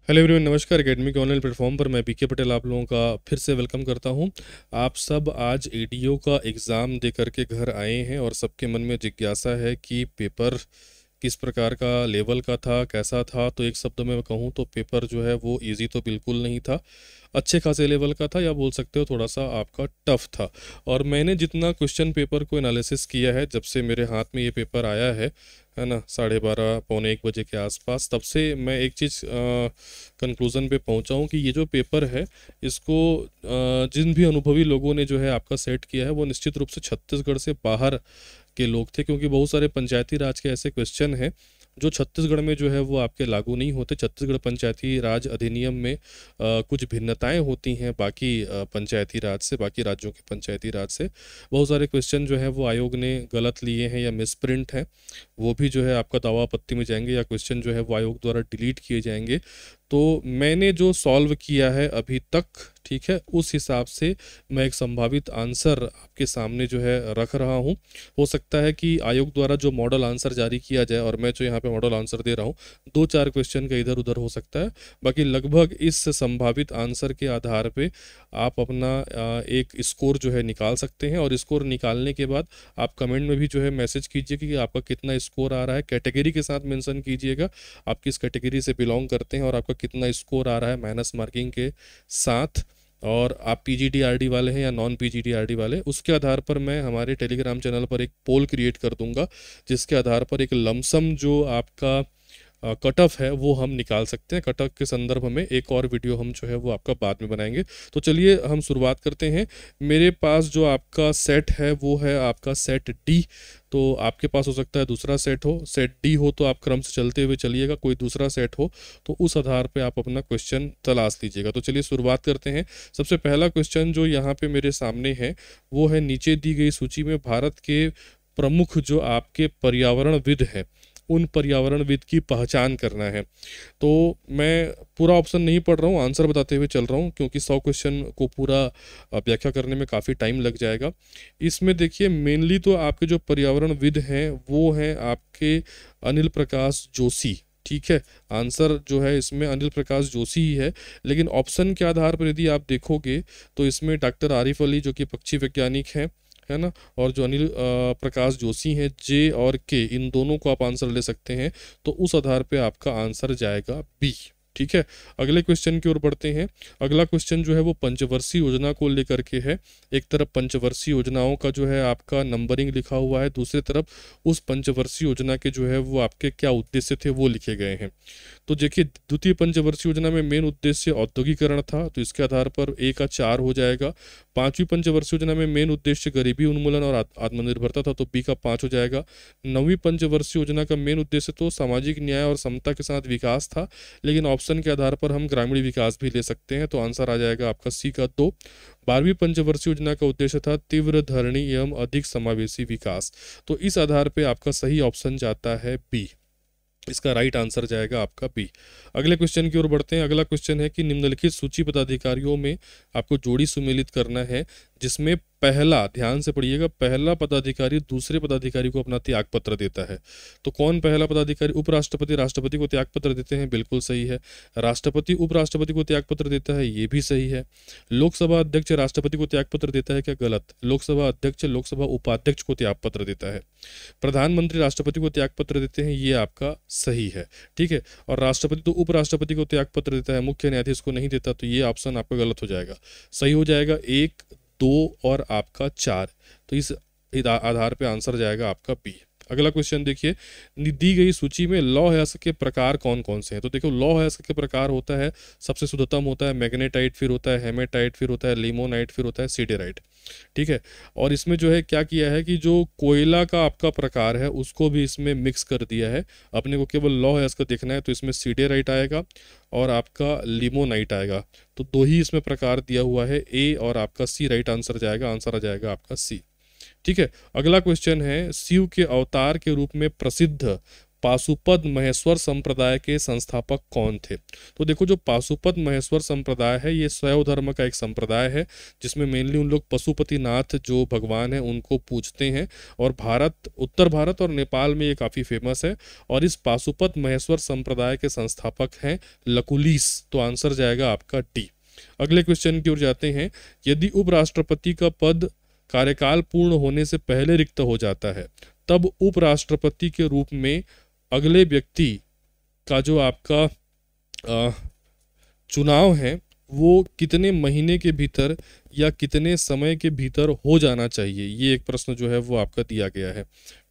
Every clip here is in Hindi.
हेलो एवरीवन, नमस्कार। एकेडमी के ऑनलाइन प्लेटफॉर्म पर मैं बीके पटेल आप लोगों का फिर से वेलकम करता हूं। आप सब आज एडीओ का एग्ज़ाम दे करके घर आए हैं और सबके मन में जिज्ञासा है कि पेपर किस प्रकार का लेवल का था, कैसा था। तो एक शब्द में कहूँ तो पेपर जो है वो इजी तो बिल्कुल नहीं था, अच्छे खासे लेवल का था, या बोल सकते हो थोड़ा सा आपका टफ था। और मैंने जितना क्वेश्चन पेपर को एनालिसिस किया है जब से मेरे हाथ में ये पेपर आया है ना, 12:30 पौने 1 बजे के आसपास, तब से मैं एक चीज़ कंक्लूज़न पे पहुंचा हूँ कि ये जो पेपर है इसको जिन भी अनुभवी लोगों ने जो है आपका सेट किया है वो निश्चित रूप से छत्तीसगढ़ से बाहर के लोग थे, क्योंकि बहुत सारे पंचायती राज के ऐसे क्वेश्चन हैं जो छत्तीसगढ़ में जो है वो आपके लागू नहीं होते। छत्तीसगढ़ पंचायती राज अधिनियम में कुछ भिन्नताएं होती हैं बाकी पंचायती राज से, बाकी राज्यों के पंचायती राज से। बहुत सारे क्वेश्चन जो है वो आयोग ने गलत लिए हैं या मिसप्रिंट हैं, वो भी जो है आपका दावा आपत्ति में जाएंगे, या क्वेश्चन जो है वो आयोग द्वारा डिलीट किए जाएंगे। तो मैंने जो सॉल्व किया है अभी तक, ठीक है, उस हिसाब से मैं एक संभावित आंसर आपके सामने जो है रख रहा हूँ। हो सकता है कि आयोग द्वारा जो मॉडल आंसर जारी किया जाए, और मैं जो यहाँ पे मॉडल आंसर दे रहा हूँ, 2-4 क्वेश्चन का इधर उधर हो सकता है। बाकी लगभग इस संभावित आंसर के आधार पे आप अपना एक स्कोर जो है निकाल सकते हैं। और स्कोर निकालने के बाद आप कमेंट में भी जो है मैसेज कीजिए कि आपका कितना स्कोर आ रहा है। कैटेगरी के साथ मेंशन कीजिएगा आप किस कैटेगरी से बिलोंग करते हैं और आपका कितना स्कोर आ रहा है माइनस मार्किंग के साथ। और आप पीजीडीआरडी वाले हैं या नॉन पीजीडीआरडी वाले, उसके आधार पर मैं हमारे टेलीग्राम चैनल पर एक पोल क्रिएट कर दूंगा, जिसके आधार पर एक लमसम जो आपका कट ऑफ है वो हम निकाल सकते हैं। कट ऑफ के संदर्भ में एक और वीडियो हम जो है वो आपका बाद में बनाएंगे। तो चलिए हम शुरुआत करते हैं। मेरे पास जो आपका सेट है वो है आपका सेट डी। तो आपके पास हो सकता है दूसरा सेट हो, सेट डी हो तो आप क्रम से चलते हुए चलिएगा, कोई दूसरा सेट हो तो उस आधार पे आप अपना क्वेश्चन तलाश लीजिएगा। तो चलिए शुरुआत करते हैं। सबसे पहला क्वेश्चन जो यहाँ पे मेरे सामने है वो है, नीचे दी गई सूची में भारत के प्रमुख जो आपके पर्यावरणविद हैं उन पर्यावरणविद की पहचान करना है। तो मैं पूरा ऑप्शन नहीं पढ़ रहा हूँ, आंसर बताते हुए चल रहा हूँ, क्योंकि 100 क्वेश्चन को पूरा व्याख्या करने में काफ़ी टाइम लग जाएगा। इसमें देखिए मेनली तो आपके जो पर्यावरणविद हैं वो हैं आपके अनिल प्रकाश जोशी, ठीक है। आंसर जो है इसमें अनिल प्रकाश जोशी ही है। लेकिन ऑप्शन के आधार पर यदि आप देखोगे तो इसमें डॉक्टर आरिफ अली जो कि पक्षी वैज्ञानिक हैं, है ना, और जो अनिल प्रकाश जोशी हैं, जे और के, इन दोनों को आप आंसर ले सकते हैं। तो उस आधार पे आपका आंसर जाएगा बी, ठीक है। अगले क्वेश्चन की ओर बढ़ते हैं। अगला क्वेश्चन जो है वो पंचवर्षीय योजना को लेकर के है। एक तरफ पंचवर्षीय योजनाओं का जो है आपका नंबरिंग लिखा हुआ है, दूसरी तरफ उस पंचवर्षीय योजना के जो है वो आपके क्या उद्देश्य थे वो लिखे गए हैं। तो देखिए द्वितीय पंचवर्षीय योजना में मेन उद्देश्य औद्योगिकरण था, तो इसके आधार पर ए का 4 हो जाएगा। पांचवी पंचवर्षीय योजना में मेन उद्देश्य गरीबी उन्मूलन और आत्मनिर्भरता था, तो बी का 5 हो जाएगा। नवीं पंचवर्षीय योजना का मेन उद्देश्य तो सामाजिक न्याय और समता के साथ विकास था, लेकिन ऑप्शन के आधार पर हम ग्रामीण विकास भी ले सकते हैं, तो आंसर आ जाएगा आपका सी का 2। 12वीं पंचवर्षीय योजना का उद्देश्य था तीव्र धरणी एवं अधिक समावेशी विकास, तो इस आधार पर आपका सही ऑप्शन जाता है बी। इसका राइट आंसर जाएगा आपका बी। अगले क्वेश्चन की ओर बढ़ते हैं। अगला क्वेश्चन है कि निम्नलिखित सूची पदाधिकारियों में आपको जोड़ी सुमेलित करना है, जिसमें पहला, ध्यान से पढ़िएगा, पहला पदाधिकारी दूसरे पदाधिकारी को अपना त्याग पत्र देता है। तो कौन पहला पदाधिकारी? उपराष्ट्रपति राष्ट्रपति को त्याग पत्र देते हैं, बिल्कुल सही है। राष्ट्रपति उपराष्ट्रपति को त्याग पत्र देता है, ये भी सही है। लोकसभा अध्यक्ष राष्ट्रपति को त्याग पत्र देता है, क्या? गलत। लोकसभा अध्यक्ष लोकसभा उपाध्यक्ष को त्याग पत्र देता है। प्रधानमंत्री राष्ट्रपति को त्याग पत्र देते हैं, ये आपका सही है, ठीक है। और राष्ट्रपति तो उपराष्ट्रपति को त्याग पत्र देता है, मुख्य न्यायाधीश को नहीं देता, तो ये ऑप्शन आपका गलत हो जाएगा। सही हो जाएगा 1, 2 और आपका 4। तो इस आधार पे आंसर जाएगा आपका बी। अगला क्वेश्चन देखिए, दी गई सूची में लौह अयस्क के प्रकार कौन कौन से हैं? तो देखो लौह अयस्क के प्रकार होता है, सबसे शुद्धतम होता है मैग्नेटाइट, फिर होता है हेमेटाइट, फिर होता है लिमोनाइट, फिर होता है सिडेराइट, ठीक है। और इसमें जो है क्या किया है कि जो कोयला का आपका प्रकार है उसको भी इसमें मिक्स कर दिया है। अपने को केवल लौह अयस्क देखना है तो इसमें सिडेराइट आएगा और आपका लिमोनाइट आएगा। तो 2 ही इसमें प्रकार दिया हुआ है, ए और आपका सी राइट आंसर जाएगा। आंसर आ जाएगा आपका सी, ठीक है। अगला क्वेश्चन है, शिव के अवतार के रूप में प्रसिद्ध पाशुपत महेश्वर संप्रदाय के संस्थापक कौन थे? तो देखो, जो पाशुपत महेश्वर संप्रदाय है ये शैव धर्म का एक संप्रदाय है, जिसमें मेनली उन लोग पशुपतिनाथ जो भगवान है उनको पूजते हैं, और भारत, उत्तर भारत और नेपाल में ये काफ़ी फेमस है। और इस पाशुपत महेश्वर संप्रदाय के संस्थापक हैं लकुलिस। तो आंसर जाएगा आपका डी। अगले क्वेश्चन की ओर जाते हैं। यदि उपराष्ट्रपति का पद कार्यकाल पूर्ण होने से पहले रिक्त हो जाता है, तब उपराष्ट्रपति के रूप में अगले व्यक्ति का जो आपका चुनाव है वो कितने महीने के भीतर या कितने समय के भीतर हो जाना चाहिए, ये एक प्रश्न जो है वो आपका दिया गया है।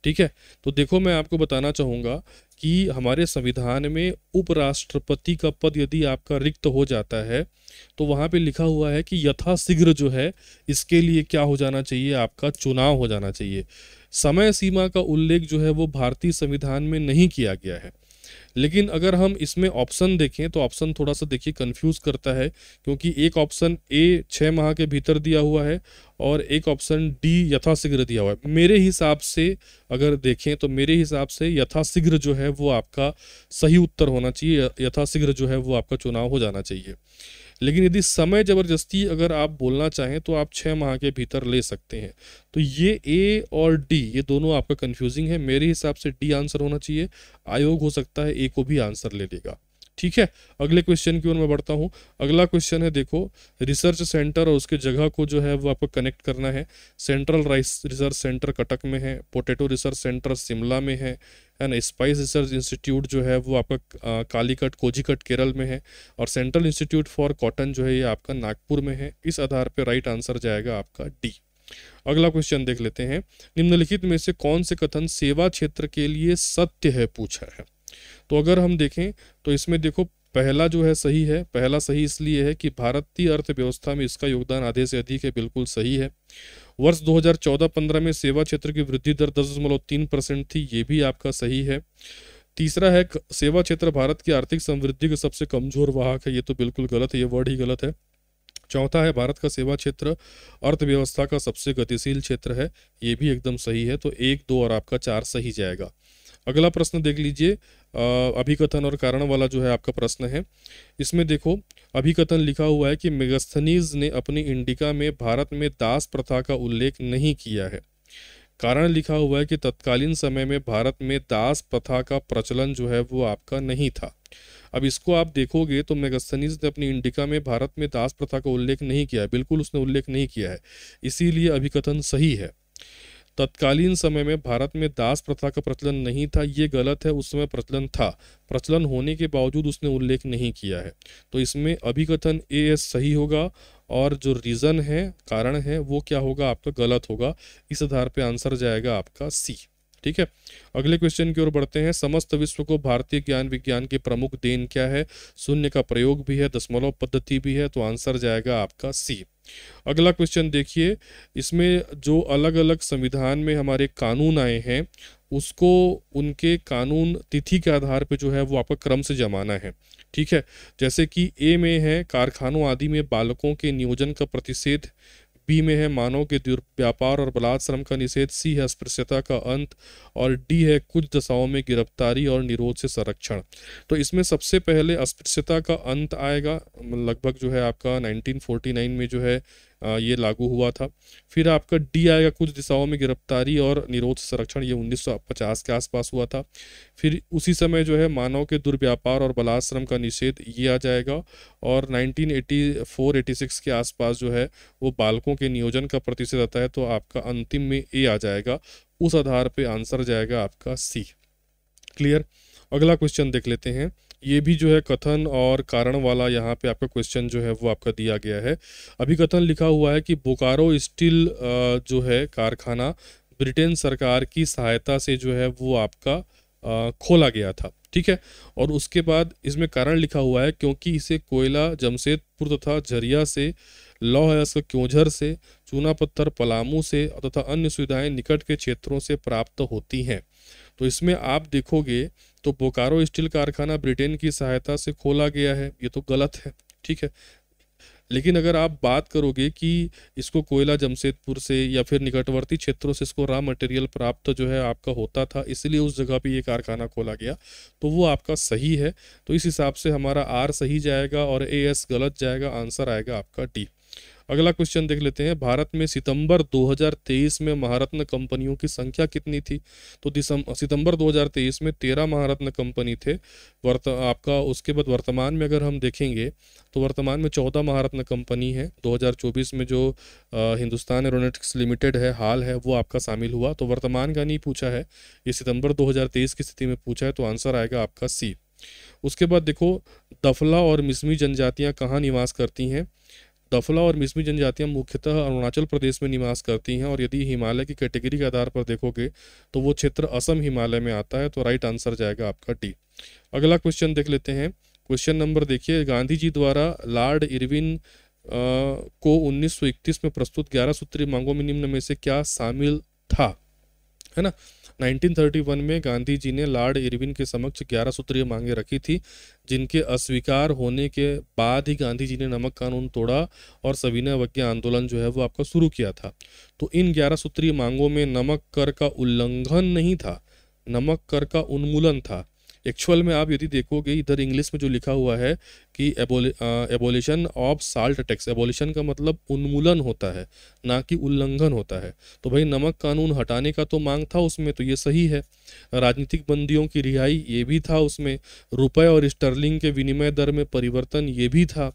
ठीक है, तो देखो, मैं आपको बताना चाहूँगा कि हमारे संविधान में उपराष्ट्रपति का पद यदि आपका रिक्त हो जाता है तो वहाँ पे लिखा हुआ है कि यथाशीघ्र जो है इसके लिए क्या हो जाना चाहिए, आपका चुनाव हो जाना चाहिए। समय सीमा का उल्लेख जो है वो भारतीय संविधान में नहीं किया गया है। लेकिन अगर हम इसमें ऑप्शन देखें तो ऑप्शन थोड़ा सा देखिए कंफ्यूज करता है, क्योंकि एक ऑप्शन ए 6 माह के भीतर दिया हुआ है और एक ऑप्शन डी यथाशीघ्र दिया हुआ है। मेरे हिसाब से अगर देखें तो मेरे हिसाब से यथाशीघ्र जो है वो आपका सही उत्तर होना चाहिए, यथाशीघ्र जो है वो आपका चुनाव हो जाना चाहिए। लेकिन यदि समय ज़बरदस्ती अगर आप बोलना चाहें तो आप 6 माह के भीतर ले सकते हैं। तो ये ए और डी ये दोनों आपका कंफ्यूजिंग है। मेरे हिसाब से डी आंसर होना चाहिए। आयोग हो सकता है ए को भी आंसर ले लेगा। ठीक है, अगले क्वेश्चन की ओर मैं बढ़ता हूँ। अगला क्वेश्चन है, देखो, रिसर्च सेंटर और उसके जगह को जो है वो आपको कनेक्ट करना है। Central rice research centre Cuttack में है, पोटैटो रिसर्च सेंटर शिमला में है ना। स्पाइस रिसर्च इंस्टीट्यूट जो है वो आपका कालीकट कोझीकट केरल में है, और सेंट्रल इंस्टीट्यूट फॉर कॉटन जो है ये आपका नागपुर में है। इस आधार पर राइट आंसर जाएगा आपका डी। अगला क्वेश्चन देख लेते हैं। निम्नलिखित में से कौन से कथन सेवा क्षेत्र के लिए सत्य है, पूछा है। तो अगर हम देखें तो इसमें देखो, पहला जो है सही है। पहला सही इसलिए है कि भारतीय अर्थव्यवस्था में इसका योगदान आधे से अधिक है, बिल्कुल सही है। वर्ष 2014-15 में सेवा क्षेत्र की वृद्धि दर 10.3% थी, ये भी आपका सही है। तीसरा है, सेवा क्षेत्र भारत की आर्थिक समृद्धि का सबसे कमजोर वाहक है, ये तो बिल्कुल गलत है, ये वर्ड ही गलत है। चौथा है, भारत का सेवा क्षेत्र अर्थव्यवस्था का सबसे गतिशील क्षेत्र है, ये भी एकदम सही है। तो 1, 2 और आपका 4 सही जाएगा। अगला प्रश्न देख लीजिए, अभिकथन और कारण वाला जो है आपका प्रश्न है। इसमें देखो, अभिकथन लिखा हुआ है कि मेगास्थनीज ने अपनी इंडिका में भारत में दास प्रथा का उल्लेख नहीं किया है। कारण लिखा हुआ है कि तत्कालीन समय में भारत में दास प्रथा का प्रचलन जो है वो आपका नहीं था। अब इसको आप देखोगे तो मेगास्थनीज ने अपनी इंडिका में भारत में दास प्रथा का उल्लेख नहीं किया है, बिल्कुल उसने उल्लेख नहीं किया है, इसीलिए अभिकथन सही है। तत्कालीन समय में भारत में दास प्रथा का प्रचलन नहीं था, ये गलत है, उस समय प्रचलन था। प्रचलन होने के बावजूद उसने उल्लेख नहीं किया है। तो इसमें अभिकथन ए एस सही होगा, और जो रीज़न है, कारण है, वो क्या होगा आपका गलत होगा। इस आधार पे आंसर जाएगा आपका सी। ठीक है, अगले क्वेश्चन की ओर बढ़ते हैं। समस्त विश्व को भारतीय ज्ञान विज्ञान की प्रमुख देन क्या है? शून्य का प्रयोग भी है, दशमलव पद्धति भी है, तो आंसर जाएगा आपका सी। अगला क्वेश्चन देखिए, इसमें जो अलग अलग संविधान में हमारे कानून आए हैं उसको उनके कानून तिथि के आधार पे जो है वो आपका क्रम से जमाना है। ठीक है, जैसे कि ए में है कारखानों आदि में बालकों के नियोजन का प्रतिषेध, बी में है मानव के दुर्व्यापार और बलात् श्रम का निषेध, सी है अस्पृश्यता का अंत, और डी है कुछ दशाओं में गिरफ्तारी और निरोध से संरक्षण। तो इसमें सबसे पहले अस्पृश्यता का अंत आएगा, लगभग जो है आपका 1949 में जो है ये लागू हुआ था। फिर आपका डी आएगा कुछ दिशाओं में गिरफ्तारी और निरोध से संरक्षण, ये 1950 के आसपास हुआ था। फिर उसी समय जो है मानव के दुर्व्यापार और बलात् श्रम का निषेध, ये आ जाएगा। और 1984-86 के आसपास जो है वो बालकों के नियोजन का प्रतिशत आता है, तो आपका अंतिम में ए आ जाएगा। उस आधार पे आंसर जाएगा आपका सी। क्लियर, अगला क्वेश्चन देख लेते हैं। ये भी जो है कथन और कारण वाला यहाँ पे आपका क्वेश्चन जो है वो आपका दिया गया है। अभी कथन लिखा हुआ है कि बोकारो स्टील जो है कारखाना ब्रिटेन सरकार की सहायता से जो है वो आपका खोला गया था। ठीक है, और उसके बाद इसमें कारण लिखा हुआ है क्योंकि इसे कोयला जमशेदपुर तथा झरिया से, लौह अयस्क क्योंझर से, चूना पत्थर पलामू से तथा अन्य सुविधाएं निकट के क्षेत्रों से प्राप्त होती हैं। तो इसमें आप देखोगे तो बोकारो स्टील कारखाना ब्रिटेन की सहायता से खोला गया है, ये तो गलत है। ठीक है, लेकिन अगर आप बात करोगे कि इसको कोयला जमशेदपुर से या फिर निकटवर्ती क्षेत्रों से इसको रॉ मटेरियल प्राप्त जो है आपका होता था, इसलिए उस जगह पे ये कारखाना खोला गया, तो वो आपका सही है। तो इस हिसाब से हमारा आर सही जाएगा और ए एस गलत जाएगा, आंसर आएगा आपका डी। अगला क्वेश्चन देख लेते हैं, भारत में सितंबर 2023 में महारत्न कंपनियों की संख्या कितनी थी? तो सितंबर 2023 में 13 महारत्न कंपनी थे। आपका उसके बाद वर्तमान में अगर हम देखेंगे तो वर्तमान में 14 महारत्न कंपनी है। 2024 में जो हिंदुस्तान एरोनॉटिक्स लिमिटेड है हाल है, वो आपका शामिल हुआ। तो वर्तमान का नहीं पूछा है, ये सितंबर 2023 की स्थिति में पूछा है, तो आंसर आएगा आपका सी। उसके बाद देखो, दफला और मिसमी जनजातियां कहाँ निवास करती हैं? दफला और मिसमी जनजातियां मुख्यतः अरुणाचल प्रदेश में निवास करती हैं, और यदि हिमालय की कैटेगरी के आधार पर देखोगे तो वो क्षेत्र असम हिमालय में आता है। तो राइट आंसर जाएगा आपका डी। अगला क्वेश्चन देख लेते हैं। क्वेश्चन नंबर देखिए, गांधी जी द्वारा लॉर्ड इरविन को 1931 में प्रस्तुत 11 सूत्री मांगों में निम्न में से क्या शामिल था? है ना, 1931 में गांधी जी ने लॉर्ड इरविन के समक्ष 11 सूत्रीय मांगे रखी थी, जिनके अस्वीकार होने के बाद ही गांधी जी ने नमक कानून तोड़ा और सविनय अवज्ञा आंदोलन जो है वो आपका शुरू किया था। तो इन 11 सूत्रीय मांगों में नमक कर का उल्लंघन नहीं था, नमक कर का उन्मूलन था। एक्चुअल में आप यदि देखोगे इधर इंग्लिश में जो लिखा हुआ है कि abolition of salt tax, abolition का मतलब उन्मूलन होता है, ना कि उल्लंघन होता है। तो भाई नमक कानून हटाने का तो मांग था उसमें, तो ये सही है। राजनीतिक बंदियों की रिहाई ये भी था उसमें। रुपए और स्टर्लिंग के विनिमय दर में परिवर्तन ये भी था।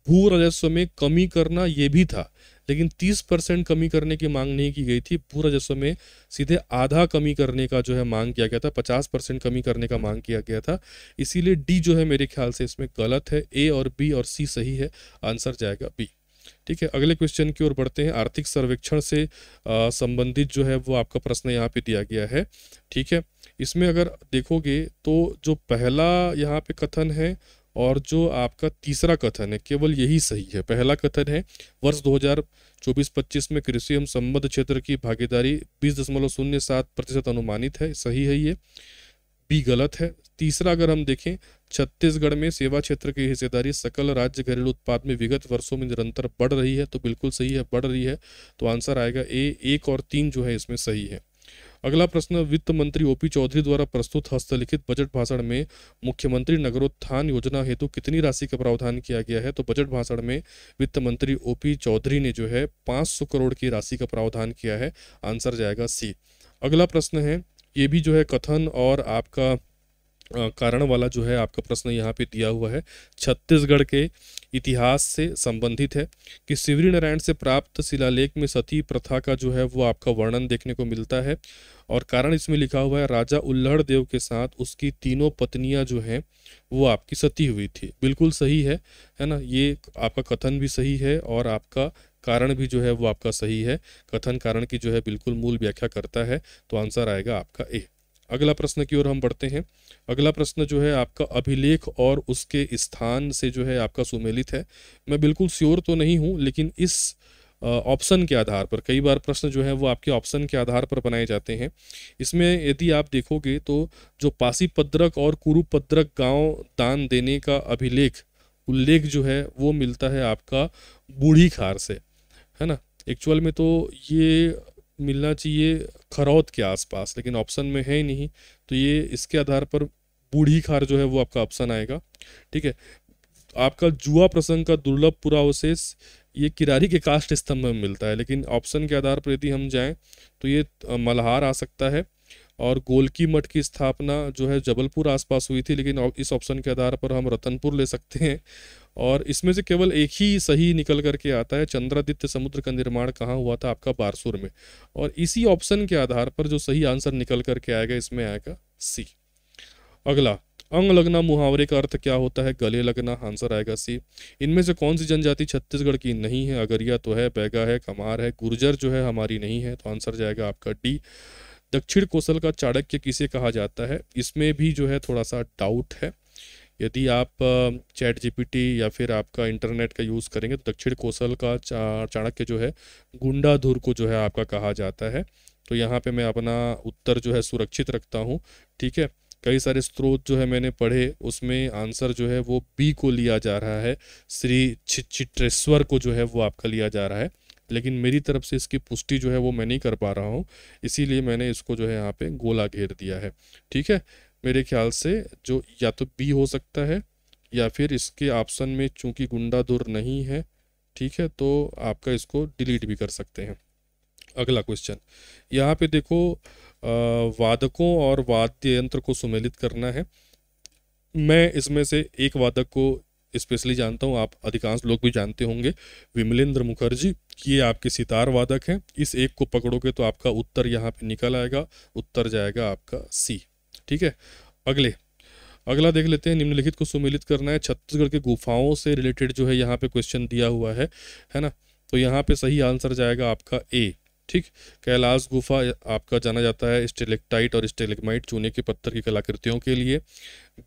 भू राजस्व में कमी करना ये भी था, लेकिन 30% कमी करने की मांग नहीं की गई थी। भू राजस्व में सीधे आधा कमी करने का जो है मांग किया गया था, 50% कमी करने का मांग किया गया था। इसीलिए डी जो है मेरे ख्याल से इसमें गलत है। ए और बी और सी सही है, आंसर जाएगा बी। ठीक है, अगले क्वेश्चन की ओर बढ़ते हैं। आर्थिक सर्वेक्षण से संबंधित जो है वो आपका प्रश्न यहाँ पे दिया गया है। ठीक है, इसमें अगर देखोगे तो जो पहला यहाँ पे कथन है और जो आपका तीसरा कथन है, केवल यही सही है। पहला कथन है वर्ष 2024-25 में कृषि एवं संबद्ध क्षेत्र की भागीदारी 20.07% अनुमानित है, सही है ये। बी गलत है। तीसरा अगर हम देखें, छत्तीसगढ़ में सेवा क्षेत्र की हिस्सेदारी सकल राज्य घरेलू उत्पाद में विगत वर्षों में निरंतर बढ़ रही है, तो बिल्कुल सही है, बढ़ रही है। तो आंसर आएगा ए। 1 और 3 जो है इसमें सही है। अगला प्रश्न, वित्त मंत्री ओपी चौधरी द्वारा प्रस्तुत हस्तलिखित बजट भाषण में मुख्यमंत्री नगरोत्थान योजना हेतु कितनी राशि का प्रावधान किया गया है? तो बजट भाषण में वित्त मंत्री ओपी चौधरी ने जो है 500 करोड़ की राशि का प्रावधान किया है, आंसर जाएगा सी। अगला प्रश्न है, ये भी जो है कथन और आपका कारण वाला जो है आपका प्रश्न यहाँ पे दिया हुआ है, छत्तीसगढ़ के इतिहास से संबंधित है कि शिवरी नारायण से प्राप्त शिलालेख में सती प्रथा का जो है वो आपका वर्णन देखने को मिलता है, और कारण इसमें लिखा हुआ है राजा उल्लड़ देव के साथ उसकी तीनों पत्नियां जो हैं वो आपकी सती हुई थी। बिल्कुल सही है ना, ये आपका कथन भी सही है और आपका कारण भी जो है वो आपका सही है। कथन कारण की जो है बिल्कुल मूल व्याख्या करता है, तो आंसर आएगा आपका ए। अगला प्रश्न की ओर हम बढ़ते हैं। अगला प्रश्न जो है आपका अभिलेख और उसके स्थान से जो है आपका सुमेलित है। मैं बिल्कुल श्योर तो नहीं हूँ, लेकिन इस ऑप्शन के आधार पर, कई बार प्रश्न जो है वो आपके ऑप्शन के आधार पर बनाए जाते हैं। इसमें यदि आप देखोगे तो जो पासीपद्रक और कुरुपद्रक गांव दान देने का अभिलेख उल्लेख जो है वो मिलता है आपका बूढ़ी खार से, है ना। एक्चुअल में तो ये मिलना चाहिए खरौद के आसपास, लेकिन ऑप्शन में है ही नहीं, तो ये इसके आधार पर बूढ़ी खार जो है वो आपका ऑप्शन आएगा। ठीक है, आपका जुआ प्रसंग का दुर्लभ पुरावशेष ये किरारी के काष्ठ स्तंभ में मिलता है, लेकिन ऑप्शन के आधार पर यदि हम जाएं तो ये मल्हार आ सकता है, और गोलकी मठ की स्थापना जो है जबलपुर आसपास हुई थी, लेकिन इस ऑप्शन के आधार पर हम रतनपुर ले सकते हैं। और इसमें से केवल एक ही सही निकल करके आता है, चंद्रादित्य समुद्र का निर्माण कहाँ हुआ था? आपका बारसूर में। और इसी ऑप्शन के आधार पर जो सही आंसर निकल करके आएगा इसमें आएगा सी। अगला, अंग लगना मुहावरे का अर्थ क्या होता है? गले लगना, आंसर आएगा सी। इनमें से कौन सी जनजाति छत्तीसगढ़ की नहीं है? अगरिया तो है, बैगा है, कमार है, गुर्जर जो है हमारी नहीं है, तो आंसर जाएगा आपका डी। दक्षिण कौशल का चाणक्य किसे कहा जाता है? इसमें भी जो है थोड़ा सा डाउट है। यदि आप चैट जीपीटी या फिर आपका इंटरनेट का यूज़ करेंगे तो दक्षिण कौशल का चाणक्य जो है गुंडाधुर को जो है आपका कहा जाता है। तो यहाँ पे मैं अपना उत्तर जो है सुरक्षित रखता हूँ। ठीक है, कई सारे स्रोत जो है मैंने पढ़े, उसमें आंसर जो है वो बी को लिया जा रहा है, श्री चित्रेश्वर को जो है वो आपका लिया जा रहा है, लेकिन मेरी तरफ से इसकी पुष्टि जो है वो मैं नहीं कर पा रहा हूँ, इसीलिए मैंने इसको जो है यहाँ पे गोला घेर दिया है। ठीक है, मेरे ख्याल से जो या तो बी हो सकता है, या फिर इसके ऑप्शन में चूंकि गुंडादुर नहीं है, ठीक है, तो आपका इसको डिलीट भी कर सकते हैं। अगला क्वेश्चन, यहाँ पे देखो वादकों और वाद्य यंत्र को सुमेलित करना है। मैं इसमें से एक वादक को स्पेशली जानता हूँ, आप अधिकांश लोग भी जानते होंगे, विमलेंद्र मुखर्जी, ये आपके सितार वादक हैं। इस एक को पकड़ोगे तो आपका उत्तर यहाँ पे निकल आएगा, उत्तर जाएगा आपका सी। ठीक है, अगला देख लेते हैं, निम्नलिखित को सुमेलित करना है। छत्तीसगढ़ के गुफाओं से रिलेटेड जो है यहाँ पे क्वेश्चन दिया हुआ है ना, तो यहाँ पे सही आंसर जाएगा आपका ए। ठीक, कैलाश गुफा आपका जाना जाता है स्टेलेक्टाइट और स्टेलेग्माइट चूने के पत्थर की कलाकृतियों के लिए।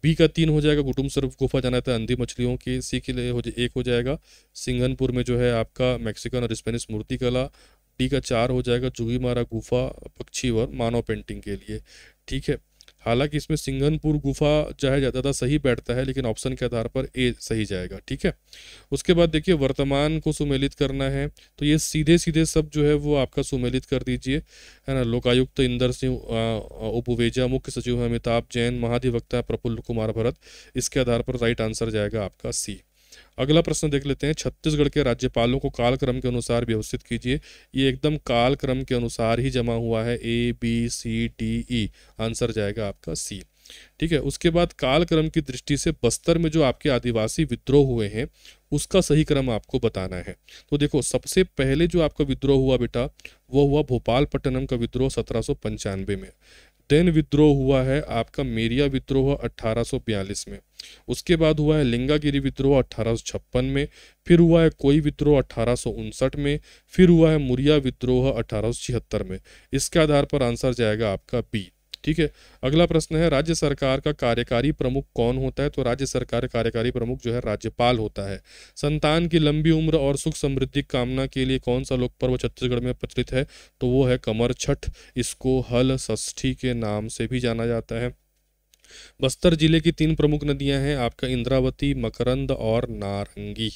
बी का 3 हो जाएगा, कुटुम्ब सर्व गुफा जाना जाता है अंधी मछलियों की। सी के लिए एक हो जाएगा, सिंघनपुर में जो है आपका मैक्सिकन और स्पेनिश मूर्ति कला। डी का 4 हो जाएगा, जुगीमारा गुफा पक्षी और मानव पेंटिंग के लिए। ठीक है, हालांकि इसमें सिंघनपुर गुफा जो है ज़्यादा सही बैठता है, लेकिन ऑप्शन के आधार पर ए सही जाएगा। ठीक है, उसके बाद देखिए वर्तमान को सुमेलित करना है, तो ये सीधे सीधे सब जो है वो आपका सुमेलित कर दीजिए, है ना। लोकायुक्त इंदर सिंह उपवेजा, मुख्य सचिव है अमिताभ जैन, महाधिवक्ता प्रफुल्ल कुमार भरत। इसके आधार पर राइट आंसर जाएगा आपका सी। अगला प्रश्न देख लेते हैं, छत्तीसगढ़ के राज्यपालों को कालक्रम के अनुसार व्यवस्थित कीजिए। ये एकदम कालक्रम के अनुसार ही जमा हुआ है, A B C D E, answer जाएगा आपका सी। ठीक है, उसके बाद कालक्रम की दृष्टि से बस्तर में जो आपके आदिवासी विद्रोह हुए हैं उसका सही क्रम आपको बताना है। तो देखो, सबसे पहले जो आपका विद्रोह हुआ बेटा, वो हुआ भोपालपट्टनम का विद्रोह 1795 में। देन विद्रोह हुआ है आपका मेरिया विद्रोह 1842 में। उसके बाद हुआ है लिंगागिरी विद्रोह 1856 में। फिर हुआ है कोई विद्रोह 1859 में। फिर हुआ है मुरिया विद्रोह 1876 में। इसके आधार पर आंसर जाएगा आपका बी। ठीक है, अगला प्रश्न है, राज्य सरकार का कार्यकारी प्रमुख कौन होता है? तो राज्य सरकार का कार्यकारी प्रमुख जो है राज्यपाल होता है। संतान की लंबी उम्र और सुख समृद्धि की कामना के लिए कौन सा लोक पर्व छत्तीसगढ़ में प्रचलित है? तो वो है कमर छठ। इसको हल षष्ठी के नाम से भी जाना जाता है। बस्तर जिले की 3 प्रमुख नदियां हैं आपका, इंद्रावती, मकरंद और नारंगी।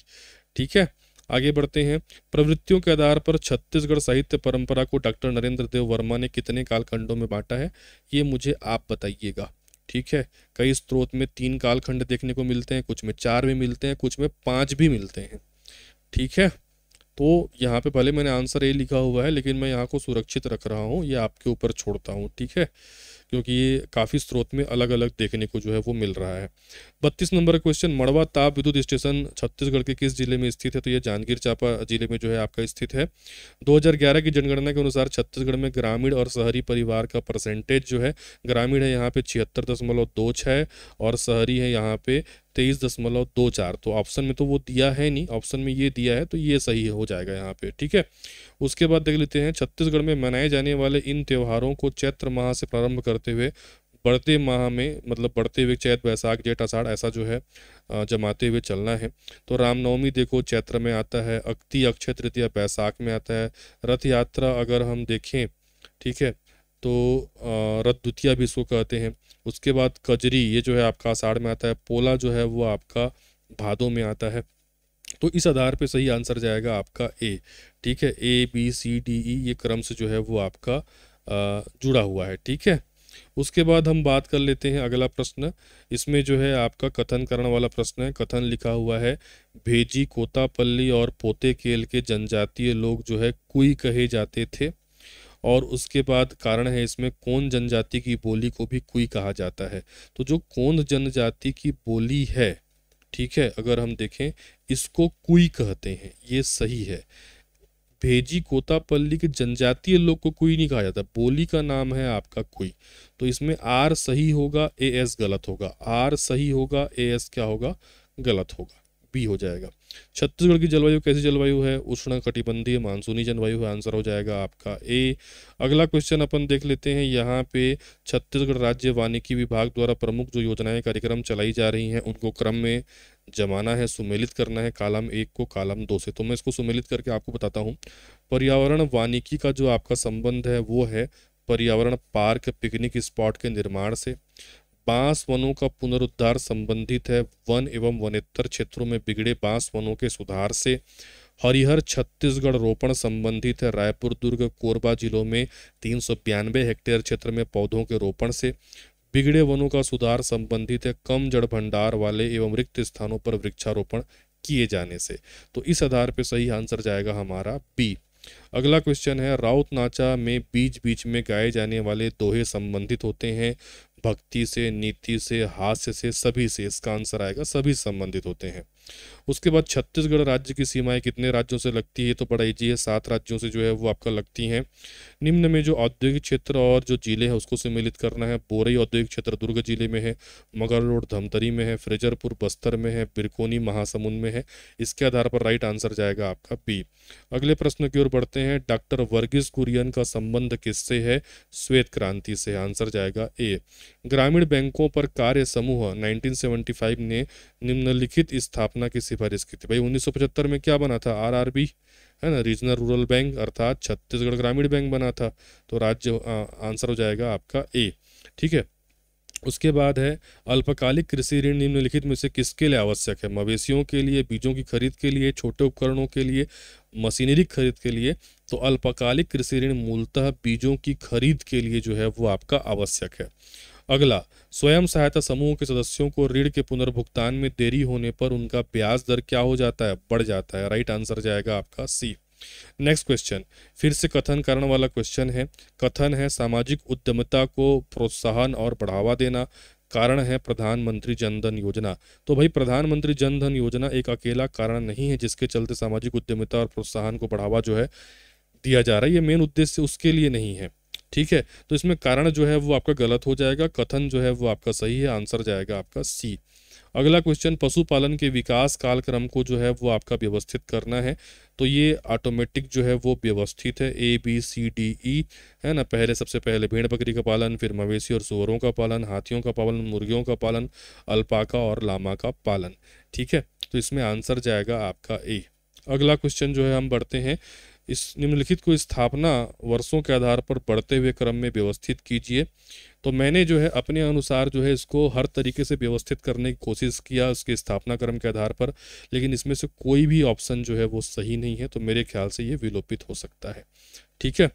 ठीक है, आगे बढ़ते हैं। प्रवृत्तियों के आधार पर छत्तीसगढ़ साहित्य परंपरा को डॉक्टर नरेंद्र देव वर्मा ने कितने कालखंडों में बांटा है? ये मुझे आप बताइएगा। ठीक है, कई स्रोत में 3 कालखंड देखने को मिलते हैं, कुछ में 4 भी मिलते हैं, कुछ में 5 भी मिलते हैं। ठीक है, तो यहाँ पे भले मैंने आंसर ए लिखा हुआ है, लेकिन मैं यहाँ को सुरक्षित रख रहा हूँ, ये आपके ऊपर छोड़ता हूँ। ठीक है, क्योंकि ये काफ़ी स्रोत में अलग अलग देखने को जो है वो मिल रहा है। 32 नंबर क्वेश्चन, मड़वा ताप विद्युत स्टेशन छत्तीसगढ़ के किस जिले में स्थित है? तो ये जांजगीर चांपा जिले में जो है आपका स्थित है। 2011 की जनगणना के अनुसार छत्तीसगढ़ में ग्रामीण और शहरी परिवार का परसेंटेज जो है, ग्रामीण है यहाँ पे 76.26 और शहरी है यहाँ पे 23.24। तो ऑप्शन में तो वो दिया है नहीं, ऑप्शन में ये दिया है, तो ये सही हो जाएगा यहाँ पे। ठीक है, उसके बाद देख लेते हैं, छत्तीसगढ़ में मनाए जाने वाले इन त्योहारों को चैत्र माह से प्रारंभ करते हुए बढ़ते माह में, मतलब बढ़ते हुए चैत वैसाख जेठ आषाढ़ ऐसा जो है जमाते हुए चलना है। तो रामनवमी देखो चैत्र में आता है, अक्ति अक्षय तृतीया बैसाख में आता है, रथ यात्रा अगर हम देखें, ठीक है, तो रथ द्वितीया भी इसको कहते हैं। उसके बाद कजरी ये जो है आपका आषाढ़ में आता है, पोला जो है वो आपका भादों में आता है। तो इस आधार पे सही आंसर जाएगा आपका ए। ठीक है, ए बी सी डी ई ये क्रम से जो है वो आपका जुड़ा हुआ है। ठीक है, उसके बाद हम बात कर लेते हैं अगला प्रश्न। इसमें जो है आपका कथन करने वाला प्रश्न है। कथन लिखा हुआ है, भेजी कोतापल्ली और पोते केल के जनजातीय लोग जो है कुई कहे जाते थे। और उसके बाद कारण है इसमें, कौन जनजाति की बोली को भी कुई कहा जाता है। तो जो कौन जनजाति की बोली है, ठीक है, अगर हम देखें इसको कुई कहते हैं, ये सही है। भेजी कोतापल्ली के जनजातीय लोग को कुई नहीं कहा जाता, बोली का नाम है आपका कुई। तो इसमें आर सही होगा, ए एस गलत होगा। आर सही होगा, ए एस क्या होगा, गलत होगा, बी हो जाएगा। छत्तीसगढ़ की जलवायु कैसी जलवायु है? उष्ण कटिबंधीय मानसूनी जलवायु है, आंसर हो जाएगा आपका ए। अगला क्वेश्चन अपन देख लेते हैं। यहाँ पे छत्तीसगढ़ राज्य वानिकी विभाग द्वारा प्रमुख जो योजनाएं कार्यक्रम चलाई जा रही हैं उनको क्रम में जमाना है, सुमेलित करना है, कॉलम 1 को कॉलम 2 से। तो मैं इसको सुमेलित करके आपको बताता हूँ। पर्यावरण वानिकी का जो आपका संबंध है वो है पर्यावरण पार्क पिकनिक स्पॉट के निर्माण से। बांस वनों का पुनरुद्धार संबंधित है वन एवं वनेतर क्षेत्रों में बिगड़े बांस वनों के सुधार से। हरिहर छत्तीसगढ़ रोपण संबंधित है रायपुर दुर्ग कोरबा जिलों में 392 हेक्टेयर क्षेत्र में पौधों के रोपण से। बिगड़े वनों का सुधार संबंधित है कम जड़ भंडार वाले एवं रिक्त स्थानों पर वृक्षारोपण किए जाने से। तो इस आधार पे सही आंसर जाएगा हमारा बी। अगला क्वेश्चन है राउत नाचा में बीच बीच में गाए जाने वाले दोहे संबंधित होते हैं भक्ति से, नीति से, हास्य से, सभी से। इसका आंसर आएगा सभी संबंधित होते हैं। उसके बाद छत्तीसगढ़ राज्य की सीमाएं कितने राज्यों से लगती है, तो बड़ा इजी है, 7 राज्यों से जो है वो आपका लगती हैं। निम्न में जो औद्योगिक क्षेत्र और जो जिले हैं उसको सम्मिलित करना है। बोरई औद्योगिक क्षेत्र दुर्ग जिले में है, मगर रोड धमतरी में है, फ्रेजरपुर बस्तर में है, बिरकोनी महासमुंद में है। इसके आधार पर राइट आंसर जाएगा आपका बी। अगले प्रश्न की ओर बढ़ते हैं। डॉक्टर वर्गीस कुरियन का संबंध किससे है, श्वेत क्रांति से। आंसर जाएगा ए। ग्रामीण बैंकों पर कार्य समूह 1975 ने निम्नलिखित स्थापना की सिफारिश की थी। भाई 1975 में क्या बना था, आरआरबी है ना, रीजनल रूरल बैंक, अर्थात छत्तीसगढ़ ग्रामीण बैंक बना था। तो राज्य आंसर हो जाएगा आपका ए। ठीक है। उसके बाद है अल्पकालिक कृषि ऋण निम्नलिखित में से किसके लिए आवश्यक है। मवेशियों के लिए, बीजों की खरीद के लिए, छोटे उपकरणों के लिए, मशीनरी खरीद के लिए। तो अल्पकालिक कृषि ऋण मूलतः बीजों की खरीद के लिए जो है वो आपका आवश्यक है। अगला, स्वयं सहायता समूह के सदस्यों को ऋण के पुनर्भुगतान में देरी होने पर उनका ब्याज दर क्या हो जाता है, बढ़ जाता है। राइट आंसर जाएगा आपका सी। नेक्स्ट क्वेश्चन फिर से कथन कारण वाला क्वेश्चन है। कथन है सामाजिक उद्यमिता को प्रोत्साहन और बढ़ावा देना। कारण है प्रधानमंत्री जन धन योजना। तो भाई प्रधानमंत्री जन धन योजना एक अकेला कारण नहीं है जिसके चलते सामाजिक उद्यमिता और प्रोत्साहन को बढ़ावा जो है दिया जा रहा है। ये मेन उद्देश्य उसके लिए नहीं है। ठीक है। तो इसमें कारण जो है वो आपका गलत हो जाएगा, कथन जो है वो आपका सही है। आंसर जाएगा आपका सी। अगला क्वेश्चन पशुपालन के विकास कालक्रम को जो है वो आपका व्यवस्थित करना है। तो ये ऑटोमेटिक जो है वो व्यवस्थित है, ए बी सी डी ई है ना। पहले सबसे पहले भेड़ बकरी का पालन, फिर मवेशी और सुअरों का पालन, हाथियों का पालन, मुर्गियों का पालन, अल्पाका और लामा का पालन। ठीक है। तो इसमें आंसर जाएगा आपका ए। अगला क्वेश्चन जो है हम बढ़ते हैं। इस निम्नलिखित को स्थापना वर्षों के आधार पर बढ़ते हुए क्रम में व्यवस्थित कीजिए। तो मैंने जो है अपने अनुसार जो है इसको हर तरीके से व्यवस्थित करने की कोशिश किया उसके स्थापना क्रम के आधार पर, लेकिन इसमें से कोई भी ऑप्शन जो है वो सही नहीं है। तो मेरे ख्याल से ये विलोपित हो सकता है। ठीक है।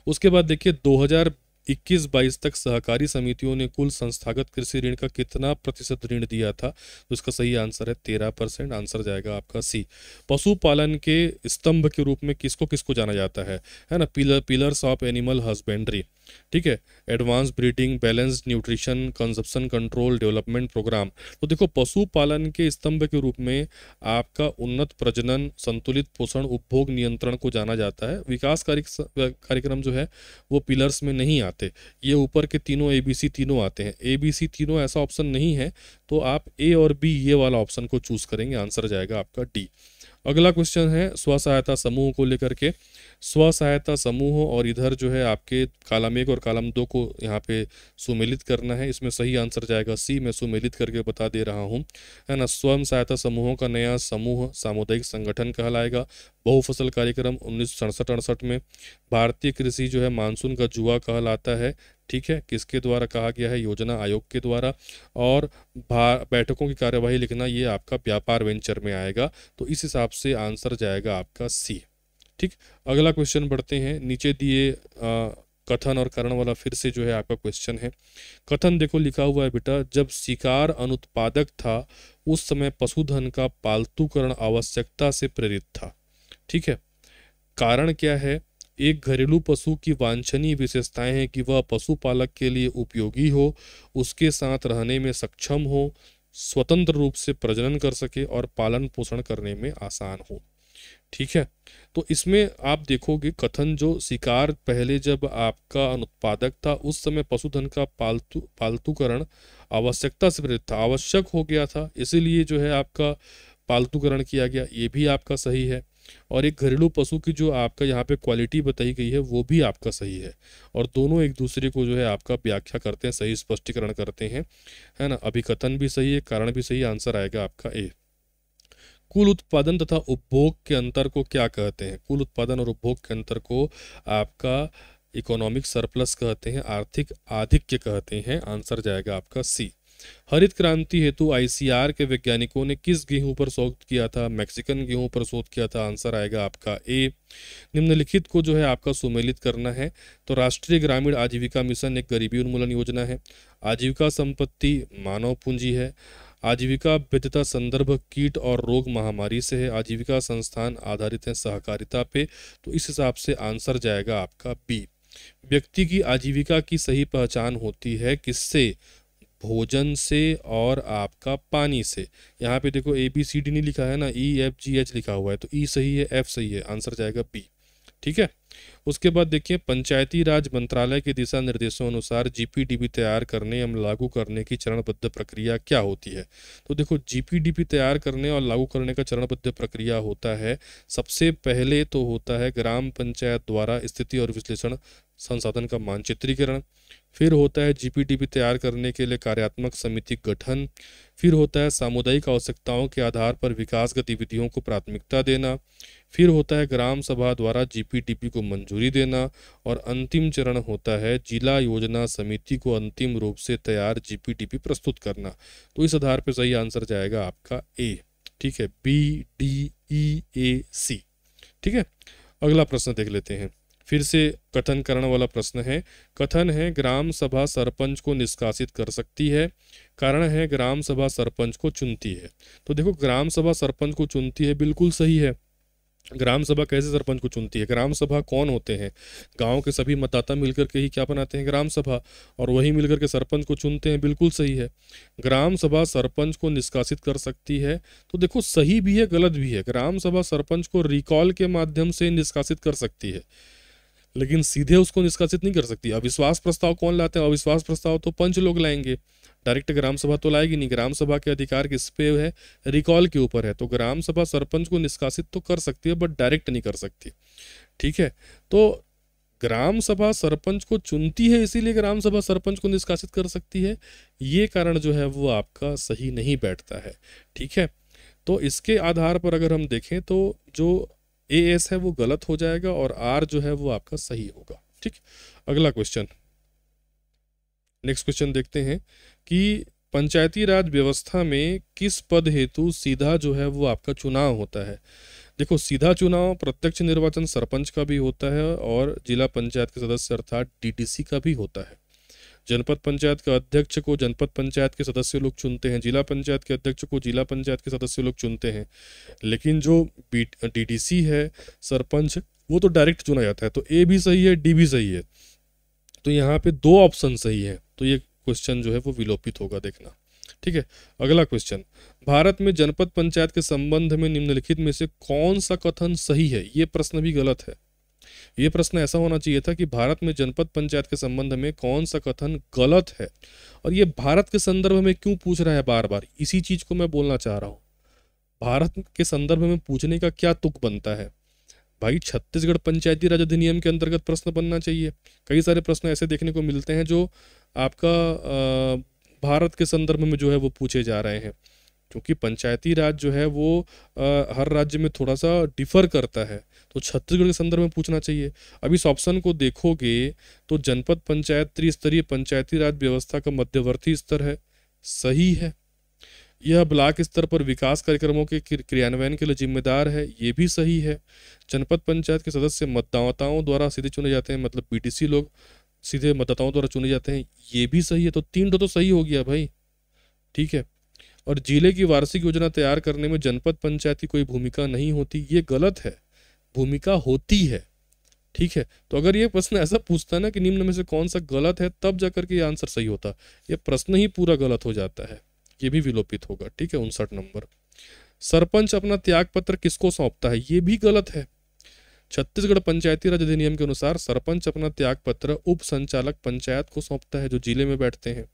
उसके बाद देखिए 2021-22 तक सहकारी समितियों ने कुल संस्थागत कृषि ऋण का कितना प्रतिशत ऋण दिया था। तो इसका सही आंसर है 13%। आंसर जाएगा आपका सी। पशुपालन के स्तंभ के रूप में किसको किसको जाना जाता है ना, पिलर्स ऑफ एनिमल हस्बेंड्री। ठीक है। Advance breeding, balanced nutrition, consumption control, development programme. तो देखो पशुपालन के स्तंभ के रूप में आपका उन्नत प्रजनन, संतुलित पोषण, उपभोग नियंत्रण को जाना जाता है। विकास कार्यक्रम जो है वो पिलर्स में नहीं आते, ये ऊपर के तीनों ABC तीनों आते हैं। ABC तीनों ऐसा ऑप्शन नहीं है, तो आप ए और बी ये वाला ऑप्शन को चूज करेंगे। आंसर जाएगा आपका डी। अगला क्वेश्चन है स्व सहायता समूह को लेकर के। स्व सहायता समूह और इधर जो है आपके कॉलम 1 और कॉलम 2 को यहाँ पे सुमेलित करना है। इसमें सही आंसर जाएगा सी। मैं सुमेलित करके बता दे रहा हूँ, है ना। स्वयं सहायता समूहों का नया समूह सामुदायिक संगठन कहलाएगा। बहुफसल कार्यक्रम 1967-68 में। भारतीय कृषि जो है मानसून का जुआ कहलाता है। ठीक है। किसके द्वारा कहा गया है, योजना आयोग के द्वारा। और बैठकों की कार्यवाही लिखना ये आपका व्यापार वेंचर में आएगा। तो इस हिसाब से आंसर जाएगा आपका सी। ठीक। अगला क्वेश्चन बढ़ते हैं। नीचे दिए कथन और कारण वाला फिर से जो है आपका क्वेश्चन है। कथन देखो लिखा हुआ है बेटा, जब शिकार अनुत्पादक था उस समय पशुधन का पालतूकरण आवश्यकता से प्रेरित था। ठीक है। कारण क्या है, एक घरेलू पशु की वांछनीय विशेषताएं हैं कि वह पशुपालक के लिए उपयोगी हो, उसके साथ रहने में सक्षम हो, स्वतंत्र रूप से प्रजनन कर सके और पालन पोषण करने में आसान हो। ठीक है। तो इसमें आप देखोगे कथन जो शिकार पहले जब आपका अनुत्पादक था उस समय पशुधन का पालतूकरण आवश्यकता से प्रेरित था, आवश्यक हो गया था, इसीलिए जो है आपका पालतूकरण किया गया। ये भी आपका सही है। और एक घरेलू पशु की जो आपका यहाँ पे क्वालिटी बताई गई है वो भी आपका सही है। और दोनों एक दूसरे को जो है आपका व्याख्या करते हैं, सही स्पष्टीकरण करते हैं, है ना। अभिकथन भी सही है, कारण भी सही। आंसर आएगा आपका ए। कुल उत्पादन तथा उपभोग के अंतर को क्या कहते हैं। कुल उत्पादन और उपभोग के अंतर को आपका इकोनॉमिक सरप्लस कहते हैं, आर्थिक आधिक्य कहते हैं। आंसर जाएगा आपका सी। हरित क्रांति हेतु आईसीआर के वैज्ञानिकों ने किस गेहूं पर शोध किया था? मैक्सिकन गेहूं पर शोध किया था। आंसर आएगा आपका ए। निम्नलिखित को जो है आपका सुमेलित करना है। तो राष्ट्रीय ग्रामीण आजीविका मिशन एक गरीबी उन्मूलन योजना है। आजीविका संपत्ति मानव पूंजी है। आजीविका वैधता संदर्भ कीट और रोग महामारी से है। आजीविका संस्थान आधारित है सहकारिता पे। तो इस हिसाब से आंसर जाएगा आपका बी। व्यक्ति की आजीविका की सही पहचान होती है किससे? भोजन से और आपका पानी से। यहाँ पे देखो ABCD नहीं लिखा है ना, EFGH लिखा हुआ है, तो ई सही है, F सही है, आंसर जाएगा बी। ठीक है। उसके बाद देखिए पंचायती राज मंत्रालय के दिशा निर्देशों अनुसार GPDP तैयार करने एवं लागू करने की चरणबद्ध प्रक्रिया क्या होती है? तो देखो GPDP तैयार करने और लागू करने का चरणबद्ध प्रक्रिया होता है, सबसे पहले तो होता है ग्राम पंचायत द्वारा स्थिति और विश्लेषण संसाधन का मानचित्रीकरण, फिर होता है GPDP तैयार करने के लिए कार्यात्मक समिति गठन, फिर होता है सामुदायिक आवश्यकताओं के आधार पर विकास गतिविधियों को प्राथमिकता देना, फिर होता है ग्राम सभा द्वारा GPDP को मंजूरी देना, और अंतिम चरण होता है जिला योजना समिति को अंतिम रूप से तैयार GPDP प्रस्तुत करना। तो इस आधार पर सही आंसर जाएगा आपका ए। ठीक है, BDEAC। ठीक है, अगला प्रश्न देख लेते हैं। फिर से कथन करण वाला प्रश्न है। कथन है ग्राम सभा सरपंच को निष्कासित कर सकती है। कारण है ग्राम सभा सरपंच को चुनती है। तो देखो ग्राम सभा सरपंच को चुनती है, बिल्कुल सही है। ग्राम सभा कैसे सरपंच को चुनती है? ग्राम सभा कौन होते हैं? गांव के सभी मतदाता मिलकर के ही क्या बनाते हैं? ग्राम सभा, और वही मिलकर के सरपंच को चुनते हैं, बिल्कुल सही है। ग्राम सभा सरपंच को निष्कासित कर सकती है, तो देखो सही भी है गलत भी है। ग्राम सभा सरपंच को रिकॉल के माध्यम से निष्कासित कर सकती है, लेकिन सीधे उसको निष्कासित नहीं कर सकती। अविश्वास प्रस्ताव कौन लाते हैं? अविश्वास प्रस्ताव तो पंच लोग लाएंगे, डायरेक्ट ग्राम सभा तो लाएगी नहीं। ग्राम सभा के अधिकार किस पे है? रिकॉल के ऊपर है। तो ग्राम सभा सरपंच को निष्कासित तो कर सकती है, बट डायरेक्ट नहीं कर सकती। ठीक है, तो ग्राम सभा सरपंच को चुनती है, इसीलिए ग्राम सभा सरपंच को निष्कासित कर सकती है, ये कारण जो है वो आपका सही नहीं बैठता है। ठीक है, तो इसके आधार पर अगर हम देखें तो जो AS है वो गलत हो जाएगा और R जो है वो आपका सही होगा। ठीक, अगला क्वेश्चन, नेक्स्ट क्वेश्चन देखते हैं कि पंचायती राज व्यवस्था में किस पद हेतु सीधा जो है वो आपका चुनाव होता है? देखो सीधा चुनाव प्रत्यक्ष निर्वाचन सरपंच का भी होता है और जिला पंचायत के सदस्य अर्थात DDC का भी होता है। जनपद पंचायत के अध्यक्ष को जनपद पंचायत के सदस्य लोग चुनते हैं, जिला पंचायत के अध्यक्ष को जिला पंचायत के सदस्य लोग चुनते हैं, लेकिन जो DDC है सरपंच वो तो डायरेक्ट चुना जाता है। तो A भी सही है, D भी सही है, तो यहाँ पे दो ऑप्शन सही है, तो ये क्वेश्चन जो है वो विलोपित होगा, देखना। ठीक है, अगला क्वेश्चन, भारत में जनपद पंचायत के संबंध में निम्नलिखित में से कौन सा कथन सही है? ये प्रश्न भी गलत है। ये प्रश्न ऐसा होना चाहिए था कि भारत में जनपद पंचायत के संबंध में कौन सा कथन गलत है, और ये भारत के संदर्भ में क्यों पूछ रहा है बार बार, इसी चीज को मैं बोलना चाह रहा हूँ। भारत के संदर्भ में पूछने का क्या तुक बनता है भाई? छत्तीसगढ़ पंचायती राज अधिनियम के अंतर्गत प्रश्न बनना चाहिए। कई सारे प्रश्न ऐसे देखने को मिलते हैं जो आपका भारत के संदर्भ में जो है वो पूछे जा रहे हैं, क्योंकि पंचायती राज जो है वो हर राज्य में थोड़ा सा डिफर करता है, तो छत्तीसगढ़ के संदर्भ में पूछना चाहिए। अब इस ऑप्शन को देखोगे तो जनपद पंचायत त्रिस्तरीय पंचायती राज व्यवस्था का मध्यवर्ती स्तर है, सही है। यह ब्लॉक स्तर पर विकास कार्यक्रमों के क्रियान्वयन के लिए जिम्मेदार है, ये भी सही है। जनपद पंचायत के सदस्य मतदाताओं द्वारा सीधे चुने जाते हैं, मतलब BDC लोग सीधे मतदाताओं द्वारा चुने जाते हैं, ये भी सही है। तो 3 तो सही हो गया भाई। ठीक है, और जिले की वार्षिक योजना तैयार करने में जनपद पंचायत की कोई भूमिका नहीं होती, ये गलत है, भूमिका होती है। ठीक है, तो अगर ये प्रश्न ऐसा पूछता है ना कि निम्न में से कौन सा गलत है, तब जाकर के ये आंसर सही होता। ये प्रश्न ही पूरा गलत हो जाता है, ये भी विलोपित होगा। ठीक है, 59 नंबर, सरपंच अपना त्याग पत्र किसको सौंपता है? ये भी गलत है। छत्तीसगढ़ पंचायती राज अधिनियम के अनुसार सरपंच अपना त्याग पत्र उप संचालक पंचायत को सौंपता है, जो जिले में बैठते हैं।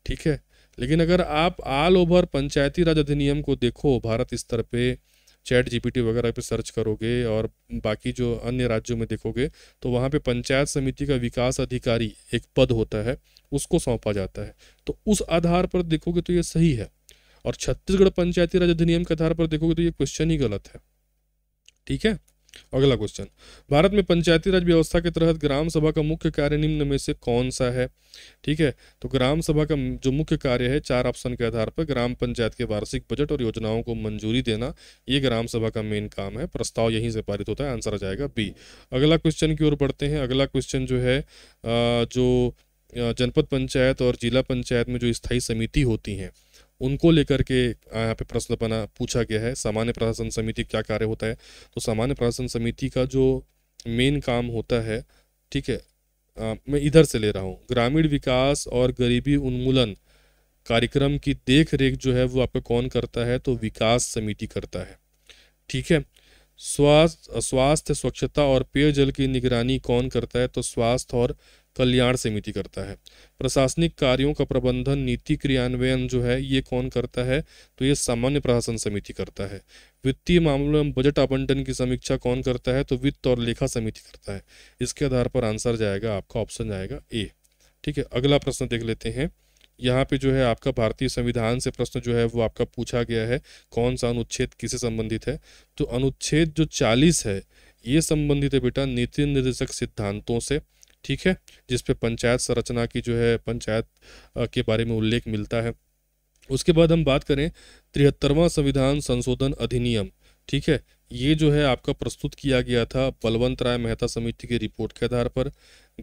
ठीक है, लेकिन अगर आप ऑल ओवर पंचायती राज अधिनियम को देखो भारत स्तर पे, ChatGPT वगैरह पे सर्च करोगे और बाकी जो अन्य राज्यों में देखोगे, तो वहाँ पे पंचायत समिति का विकास अधिकारी एक पद होता है, उसको सौंपा जाता है। तो उस आधार पर देखोगे तो ये सही है, और छत्तीसगढ़ पंचायती राज अधिनियम के आधार पर देखोगे तो ये क्वेश्चन ही गलत है। ठीक है, अगला क्वेश्चन, भारत में पंचायती राज व्यवस्था के तहत ग्राम सभा का मुख्य कार्य निम्न में से कौन सा है? ठीक है, तो ग्राम सभा का जो मुख्य कार्य है, 4 ऑप्शन के आधार पर ग्राम पंचायत के वार्षिक बजट और योजनाओं को मंजूरी देना, ये ग्राम सभा का मेन काम है। प्रस्ताव यहीं से पारित होता है। आंसर आ जाएगा बी। अगला क्वेश्चन की ओर बढ़ते हैं। अगला क्वेश्चन जो है जो जनपद पंचायत और जिला पंचायत में जो स्थायी समिति होती हैं उनको लेकर के यहाँ पे प्रश्न बना पूछा गया है। सामान्य प्रशासन समिति क्या कार्य होता है? तो सामान्य प्रशासन समिति का जो मेन काम होता है, ठीक है, मैं इधर से ले रहा हूँ, ग्रामीण विकास और गरीबी उन्मूलन कार्यक्रम की देख रेख जो है वो आपका कौन करता है? तो विकास समिति करता है। ठीक है, स्वास्थ्य स्वच्छता और पेयजल की निगरानी कौन करता है? तो स्वास्थ्य और कल्याण समिति करता है। प्रशासनिक कार्यों का प्रबंधन नीति क्रियान्वयन जो है ये कौन करता है? तो ये सामान्य प्रशासन समिति करता है। वित्तीय मामलों में बजट आवंटन की समीक्षा कौन करता है? तो वित्त और लेखा समिति करता है। इसके आधार पर आंसर जाएगा आपका ऑप्शन जाएगा ए। ठीक है, अगला प्रश्न देख लेते हैं। यहाँ पे जो है आपका भारतीय संविधान से प्रश्न जो है वो आपका पूछा गया है, कौन सा अनुच्छेद किसे संबंधित है? तो अनुच्छेद जो 40 है ये संबंधित है बेटा नीति निर्देशक सिद्धांतों से। ठीक है, जिसपे पंचायत संरचना की जो है पंचायत के बारे में उल्लेख मिलता है। उसके बाद हम बात करें 73वां संविधान संशोधन अधिनियम। ठीक है, ये जो है आपका प्रस्तुत किया गया था बलवंत राय मेहता समिति की रिपोर्ट के आधार पर।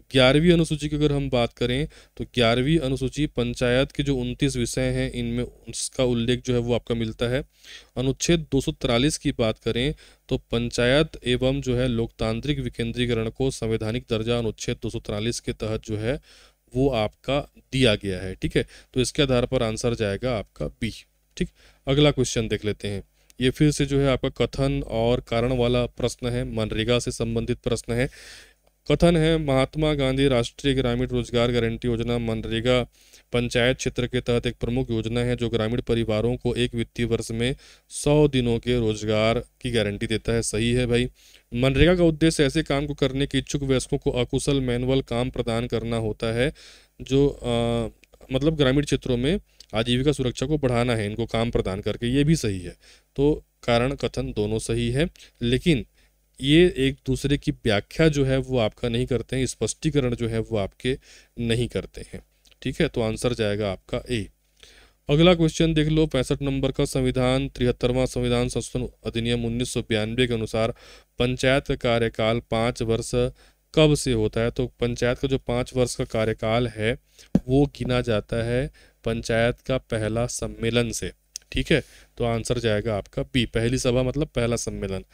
11वीं अनुसूची की अगर हम बात करें तो 11वीं अनुसूची पंचायत के जो 29 विषय हैं इनमें उसका उल्लेख जो है वो आपका मिलता है। अनुच्छेद 243 की बात करें तो पंचायत एवं जो है लोकतांत्रिक विकेंद्रीकरण को संवैधानिक दर्जा अनुच्छेद 243 के तहत जो है वो आपका दिया गया है। ठीक है, तो इसके आधार पर आंसर जाएगा आपका बी। ठीक, अगला क्वेश्चन देख लेते हैं। ये फिर से जो है आपका कथन और कारण वाला प्रश्न है, मनरेगा से संबंधित प्रश्न है। कथन है, महात्मा गांधी राष्ट्रीय ग्रामीण रोजगार गारंटी योजना मनरेगा पंचायत क्षेत्र के तहत एक प्रमुख योजना है जो ग्रामीण परिवारों को एक वित्तीय वर्ष में 100 दिनों के रोजगार की गारंटी देता है। सही है भाई। मनरेगा का उद्देश्य ऐसे काम को करने के इच्छुक वयस्कों को अकुशल मैनुअल काम प्रदान करना होता है जो मतलब ग्रामीण क्षेत्रों में आजीविका सुरक्षा को बढ़ाना है इनको काम प्रदान करके। ये भी सही है। तो कारण कथन दोनों सही है, लेकिन ये एक दूसरे की व्याख्या जो है वो आपका नहीं करते हैं, स्पष्टीकरण जो है वो आपके नहीं करते हैं। ठीक है, तो आंसर जाएगा आपका ए। अगला क्वेश्चन देख लो 65 नंबर का। संविधान 73वां संविधान संशोधन अधिनियम 1992 के अनुसार पंचायत का कार्यकाल 5 वर्ष कब से होता है? तो पंचायत का जो 5 वर्ष का कार्यकाल है वो गिना जाता है पंचायत का पहला सम्मेलन से। ठीक है, तो आंसर जाएगा आपका बी, पहली सभा मतलब पहला सम्मेलन।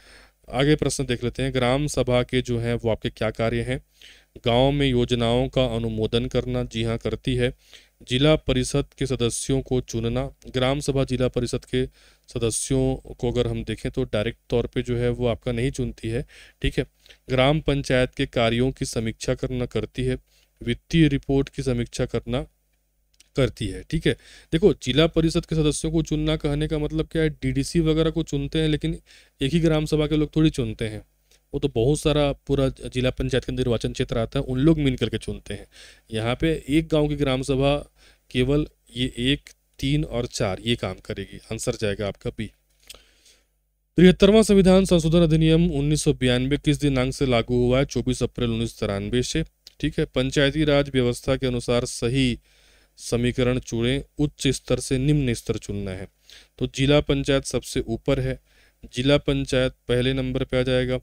आगे प्रश्न देख लेते हैं। ग्राम सभा के जो हैं वो आपके क्या कार्य हैं? गांव में योजनाओं का अनुमोदन करना, जी हाँ करती है। जिला परिषद के सदस्यों को चुनना, ग्राम सभा जिला परिषद के सदस्यों को अगर हम देखें तो डायरेक्ट तौर पे जो है वो आपका नहीं चुनती है। ठीक है, ग्राम पंचायत के कार्यों की समीक्षा करना करती है। वित्तीय रिपोर्ट की समीक्षा करना करती है। ठीक है, देखो जिला परिषद के सदस्यों को चुनना कहने का मतलब क्या है, डीडीसी वगैरह को चुनते हैं लेकिन एक ही ग्राम सभा के लोग थोड़ी चुनते हैं, वो तो बहुत सारा पूरा जिला पंचायत का निर्वाचन क्षेत्र आता है, उन लोग मिल करके चुनते हैं। यहाँ पे एक गांव की ग्राम सभा केवल ये 1, 3 और 4 ये काम करेगी। आंसर जाएगा आपका बी। 73वां संविधान संशोधन अधिनियम 1992 किस दिनांक से लागू हुआ है? 24 अप्रैल 1993 से। ठीक है, पंचायती राज व्यवस्था के अनुसार सही समीकरण चुनें, उच्च स्तर से निम्न स्तर चुनना है। तो जिला पंचायत सबसे ऊपर है, जिला पंचायत पहले नंबर पे आ जाएगा,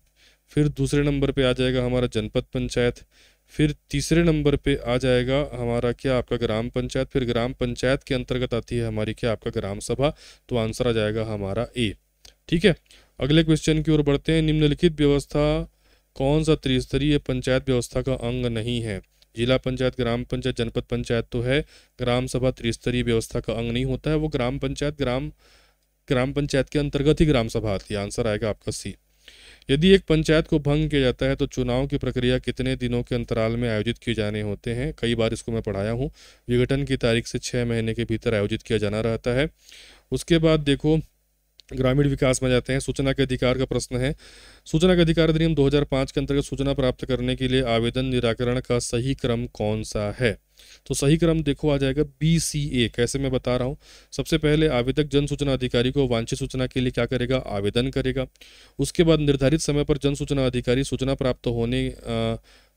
फिर दूसरे नंबर पे आ जाएगा हमारा जनपद पंचायत, फिर तीसरे नंबर पे आ जाएगा हमारा क्या आपका ग्राम पंचायत, फिर ग्राम पंचायत के अंतर्गत आती है हमारी क्या आपका ग्राम सभा। तो आंसर आ जाएगा हमारा ए। ठीक है, अगले क्वेश्चन की ओर बढ़ते हैं। निम्नलिखित व्यवस्था कौन सा त्रिस्तरीय पंचायत व्यवस्था का अंग नहीं है? जिला पंचायत, ग्राम पंचायत, जनपद पंचायत तो है, ग्राम सभा त्रिस्तरीय व्यवस्था का अंग नहीं होता है, वो ग्राम पंचायत के अंतर्गत ही ग्राम सभा आती है। आंसर आएगा आपका सी। यदि एक पंचायत को भंग किया जाता है तो चुनाव की प्रक्रिया कितने दिनों के अंतराल में आयोजित किए जाने होते हैं? कई बार इसको मैं पढ़ाया हूँ। विघटन की तारीख से 6 महीने के भीतर आयोजित किया जाना रहता है। उसके बाद देखो ग्रामीण विकास में जाते हैं। सूचना के अधिकार का प्रश्न है। सूचना के अधिकार अधिनियम 2005 के अंतर्गत सूचना प्राप्त करने के लिए आवेदन निराकरण का सही क्रम कौन सा है? तो सही क्रम देखो आ जाएगा BCA। कैसे मैं बता रहा हूँ। सबसे पहले आवेदक जन सूचना अधिकारी को वांछित सूचना के लिए क्या करेगा? आवेदन करेगा। उसके बाद निर्धारित समय पर जन सूचना अधिकारी सूचना प्राप्त होने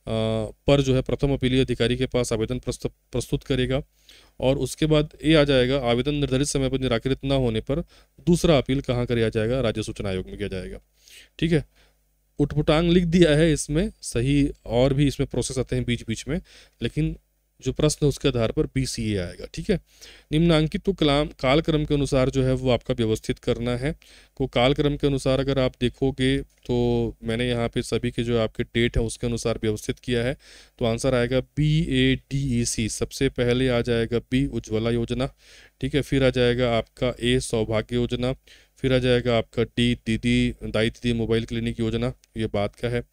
पर जो है प्रथम अपीलीय अधिकारी के पास आवेदन प्रस्तुत करेगा। और उसके बाद ये आ जाएगा, आवेदन निर्धारित समय पर निराकृत न होने पर दूसरा अपील कहाँ किया जाएगा? राज्य सूचना आयोग में किया जाएगा। ठीक है, उटपुटांग लिख दिया है इसमें सही, और भी इसमें प्रोसेस आते हैं बीच बीच में, लेकिन जो प्रश्न है उसके आधार पर BCA आएगा। ठीक है, निम्नांकित को कालक्रम के अनुसार जो है वो आपका व्यवस्थित करना है। को कालक्रम के अनुसार अगर आप देखोगे तो मैंने यहाँ पे सभी के जो आपके डेट है उसके अनुसार व्यवस्थित किया है। तो आंसर आएगा BADEC। सबसे पहले आ जाएगा B उज्ज्वला योजना। ठीक है, फिर आ जाएगा आपका A सौभाग्य योजना, फिर आ जाएगा आपका D दाई दीदी मोबाइल क्लिनिक योजना, ये बात का है।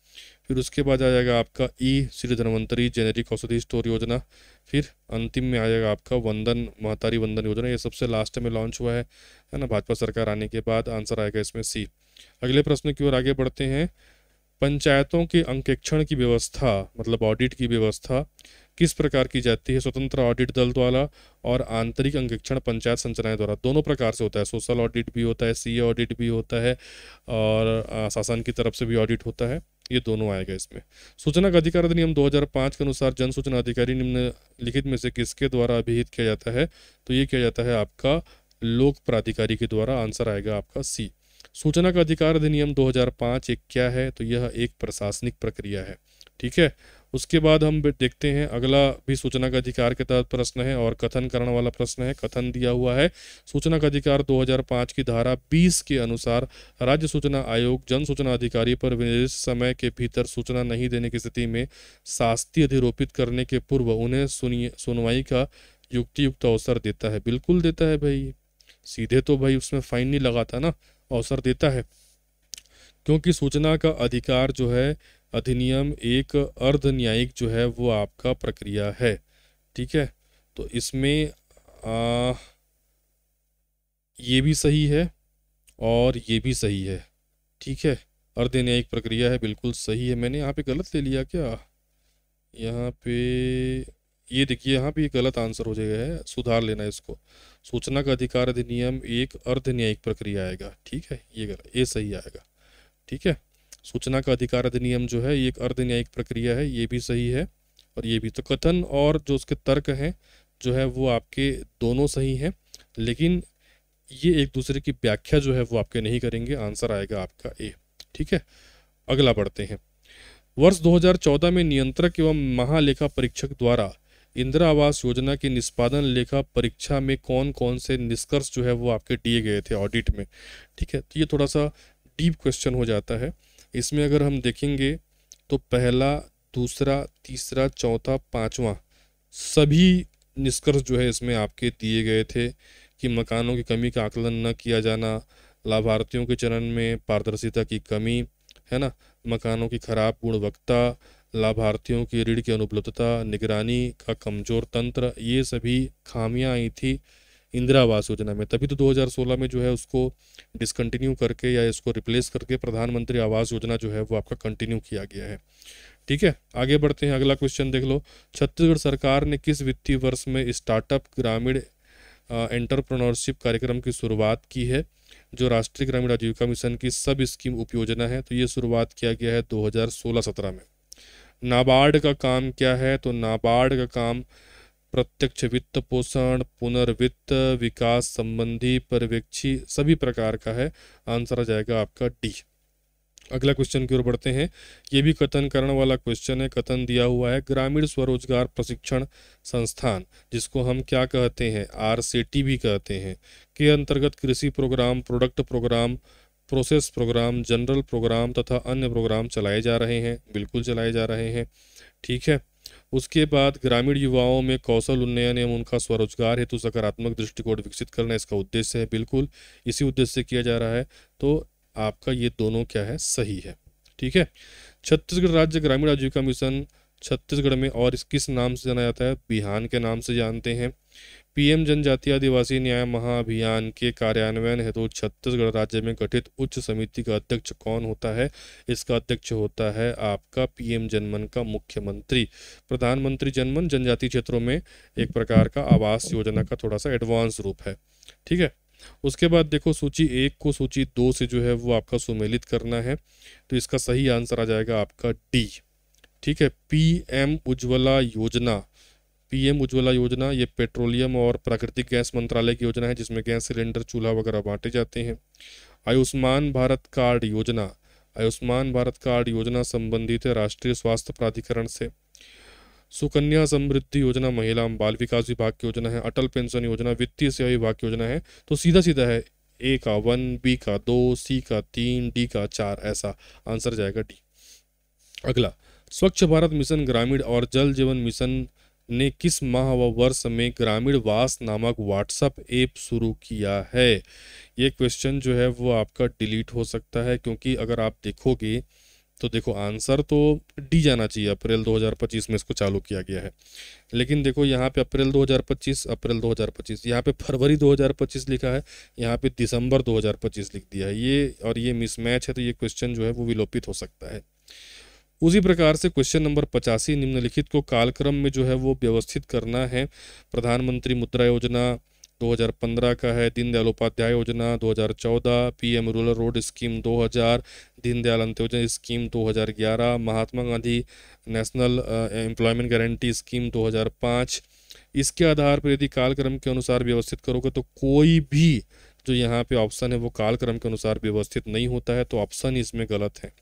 फिर उसके बाद आ जाएगा आपका E श्री धन्वंतरी जेनेरिक औषधि स्टोर योजना। फिर अंतिम में आ जाएगा आपका वंदन महतारी वंदन योजना। ये सबसे लास्ट में लॉन्च हुआ है ना, भाजपा सरकार आने के बाद। आंसर आएगा इसमें C। अगले प्रश्न की ओर आगे बढ़ते हैं। पंचायतों के अंकेक्षण की व्यवस्था मतलब ऑडिट की व्यवस्था किस प्रकार की जाती है? स्वतंत्र ऑडिट दल द्वारा और आंतरिक अंकेक्षण पंचायत संचालनालय द्वारा। दोनों प्रकार से होता है। सोशल ऑडिट भी होता है, CA ऑडिट भी होता है, और शासन की तरफ से भी ऑडिट होता है। ये दोनों आएगा इसमें। सूचना का अधिकार अधिनियम 2005 के अनुसार जन सूचना अधिकारी निम्नलिखित में से किसके द्वारा अभिहित किया जाता है? तो ये किया जाता है आपका लोक प्राधिकारी के द्वारा। आंसर आएगा आपका C। सूचना का अधिकार अधिनियम 2005 एक क्या है? तो यह एक प्रशासनिक प्रक्रिया है। ठीक है, उसके बाद हम देखते हैं अगला भी सूचना का अधिकार के तहत प्रश्न है और कथन करने वाला प्रश्न है। कथन दिया हुआ है, सूचना का अधिकार 2005 की धारा 20 के अनुसार राज्य सूचना आयोग जन सूचना अधिकारी पर निर्दिष्ट समय के भीतर सूचना नहीं देने की स्थिति में शास्ति अधिरोपित करने के पूर्व उन्हें सुनवाई का युक्त अवसर देता है। बिल्कुल देता है भाई, सीधे तो भाई उसमें फाइन नहीं लगाता ना, अवसर देता है। क्योंकि सूचना का अधिकार जो है अधिनियम एक अर्ध न्यायिक जो है वो आपका प्रक्रिया है। ठीक है, तो इसमें ये भी सही है और ये भी सही है। ठीक है, अर्ध न्यायिक प्रक्रिया है, बिल्कुल सही है। मैंने यहाँ पे गलत ले लिया क्या? यहाँ पे ये देखिए, यहाँ पे ये गलत आंसर हो जाएगा, है सुधार लेना इसको। सूचना का अधिकार अधिनियम एक अर्ध न्यायिक प्रक्रिया आएगा। ठीक है, ये गलत, ये सही आएगा। ठीक है, सूचना का अधिकार अधिनियम जो है ये एक अर्ध न्यायिक प्रक्रिया है, ये भी सही है और ये भी। तो कथन और जो उसके तर्क हैं जो है वो आपके दोनों सही हैं, लेकिन ये एक दूसरे की व्याख्या जो है वो आपके नहीं करेंगे। आंसर आएगा आपका A। ठीक है, अगला बढ़ते हैं। वर्ष 2014 में नियंत्रक एवं महालेखा परीक्षक द्वारा इंदिरा आवास योजना की निष्पादन लेखा परीक्षा में कौन कौन से निष्कर्ष जो है वो आपके दिए गए थे ऑडिट में। ठीक है, तो ये थोड़ा सा डीप क्वेश्चन हो जाता है। इसमें अगर हम देखेंगे तो पहला, दूसरा, तीसरा, चौथा, पांचवा सभी निष्कर्ष जो है इसमें आपके दिए गए थे कि मकानों की कमी का आकलन न किया जाना, लाभार्थियों के चरण में पारदर्शिता की कमी, है ना, मकानों की खराब गुणवत्ता, लाभार्थियों की ऋण की अनुपलब्धता, निगरानी का कमजोर तंत्र, ये सभी खामियां आई थी इंदिरा आवास योजना में। तभी तो 2016 में जो है उसको डिसकंटिन्यू करके या इसको रिप्लेस करके प्रधानमंत्री आवास योजना जो है वो आपका कंटिन्यू किया गया है। ठीक है, आगे बढ़ते हैं। अगला क्वेश्चन देख लो। छत्तीसगढ़ सरकार ने किस वित्तीय वर्ष में स्टार्टअप ग्रामीण एंटरप्रेन्योरशिप कार्यक्रम की शुरुआत की है, जो राष्ट्रीय ग्रामीण आजीविका मिशन की सब स्कीम उपयोजना है? तो ये शुरुआत किया गया है 2016-17 में। नाबार्ड का काम क्या है? तो नाबार्ड का काम प्रत्यक्ष वित्त पोषण, पुनर्वित्त, विकास संबंधी पर्यवेक्षी सभी प्रकार का है। आंसर आ जाएगा आपका D। अगला क्वेश्चन की ओर बढ़ते हैं। ये भी कथन करने वाला क्वेश्चन है। कथन दिया हुआ है, ग्रामीण स्वरोजगार प्रशिक्षण संस्थान, जिसको हम क्या कहते हैं? RCT भी कहते हैं, के अंतर्गत कृषि programme, product programme, process programme, general programme तथा अन्य प्रोग्राम चलाए जा रहे हैं। बिल्कुल चलाए जा रहे हैं। ठीक है, उसके बाद ग्रामीण युवाओं में कौशल उन्नयन एवं उनका स्वरोजगार हेतु सकारात्मक दृष्टिकोण विकसित करना इसका उद्देश्य है। बिल्कुल इसी उद्देश्य से किया जा रहा है। तो आपका ये दोनों क्या है? सही है। ठीक है, छत्तीसगढ़ राज्य ग्रामीण आजीविका मिशन छत्तीसगढ़ में और किस नाम से जाना जाता है? बिहान के नाम से जानते हैं। पीएम जनजातीय आदिवासी न्याय महाअभियान के कार्यान्वयन हेतु छत्तीसगढ़ राज्य में गठित उच्च समिति का अध्यक्ष कौन होता है? इसका अध्यक्ष होता है आपका पीएम जनमन का मुख्यमंत्री। प्रधानमंत्री जनमन जनजातीय क्षेत्रों में एक प्रकार का आवास योजना का थोड़ा सा एडवांस रूप है। ठीक है, उसके बाद देखो सूची 1 को सूची 2 से जो है वो आपका सुमेलित करना है, तो इसका सही आंसर आ जाएगा आपका डी। ठीक है, पीएम उज्ज्वला योजना। पीएम उज्ज्वला योजना ये पेट्रोलियम और प्राकृतिक गैस मंत्रालय की योजना है, जिसमें गैस सिलेंडर चूल्हा वगैरह बांटे जाते हैं। आयुष्मान भारत कार्ड योजना, आयुष्मान भारत कार्ड योजना संबंधित है राष्ट्रीय स्वास्थ्य प्राधिकरण से। सुकन्या समृद्धि योजना महिला एवं बाल विकास विभाग की योजना है। अटल पेंशन योजना वित्तीय सेवा विभाग की योजना है। तो सीधा सीधा है, ए का 1, बी का 2, सी का 3, डी का 4, ऐसा आंसर जाएगा डी। अगला, स्वच्छ भारत मिशन ग्रामीण और जल जीवन मिशन ने किस माह व वर्ष में ग्रामीण वास नामक व्हाट्सएप ऐप शुरू किया है? ये क्वेश्चन जो है वो आपका डिलीट हो सकता है, क्योंकि अगर आप देखोगे तो देखो आंसर तो डी जाना चाहिए, अप्रैल 2025 में इसको चालू किया गया है। लेकिन देखो यहाँ पे अप्रैल 2025, यहाँ पे फरवरी 2025 लिखा है, यहाँ पे दिसंबर 2025 लिख दिया है ये, और ये मिसमैच है, तो ये क्वेश्चन जो है वो विलोपित हो सकता है। उसी प्रकार से क्वेश्चन नंबर 85, निम्नलिखित को कालक्रम में जो है वो व्यवस्थित करना है। प्रधानमंत्री मुद्रा योजना 2015 का है, दीनदयाल उपाध्याय योजना 2014, PM rural road scheme 2000, Deendayal Antyodaya scheme 2011, Mahatma Gandhi national employment guarantee scheme 2005। इसके आधार पर यदि कालक्रम के अनुसार व्यवस्थित करोगे तो कोई भी जो यहाँ पे ऑप्शन है वो कालक्रम के अनुसार व्यवस्थित नहीं होता है, तो ऑप्शन ही इसमें गलत है।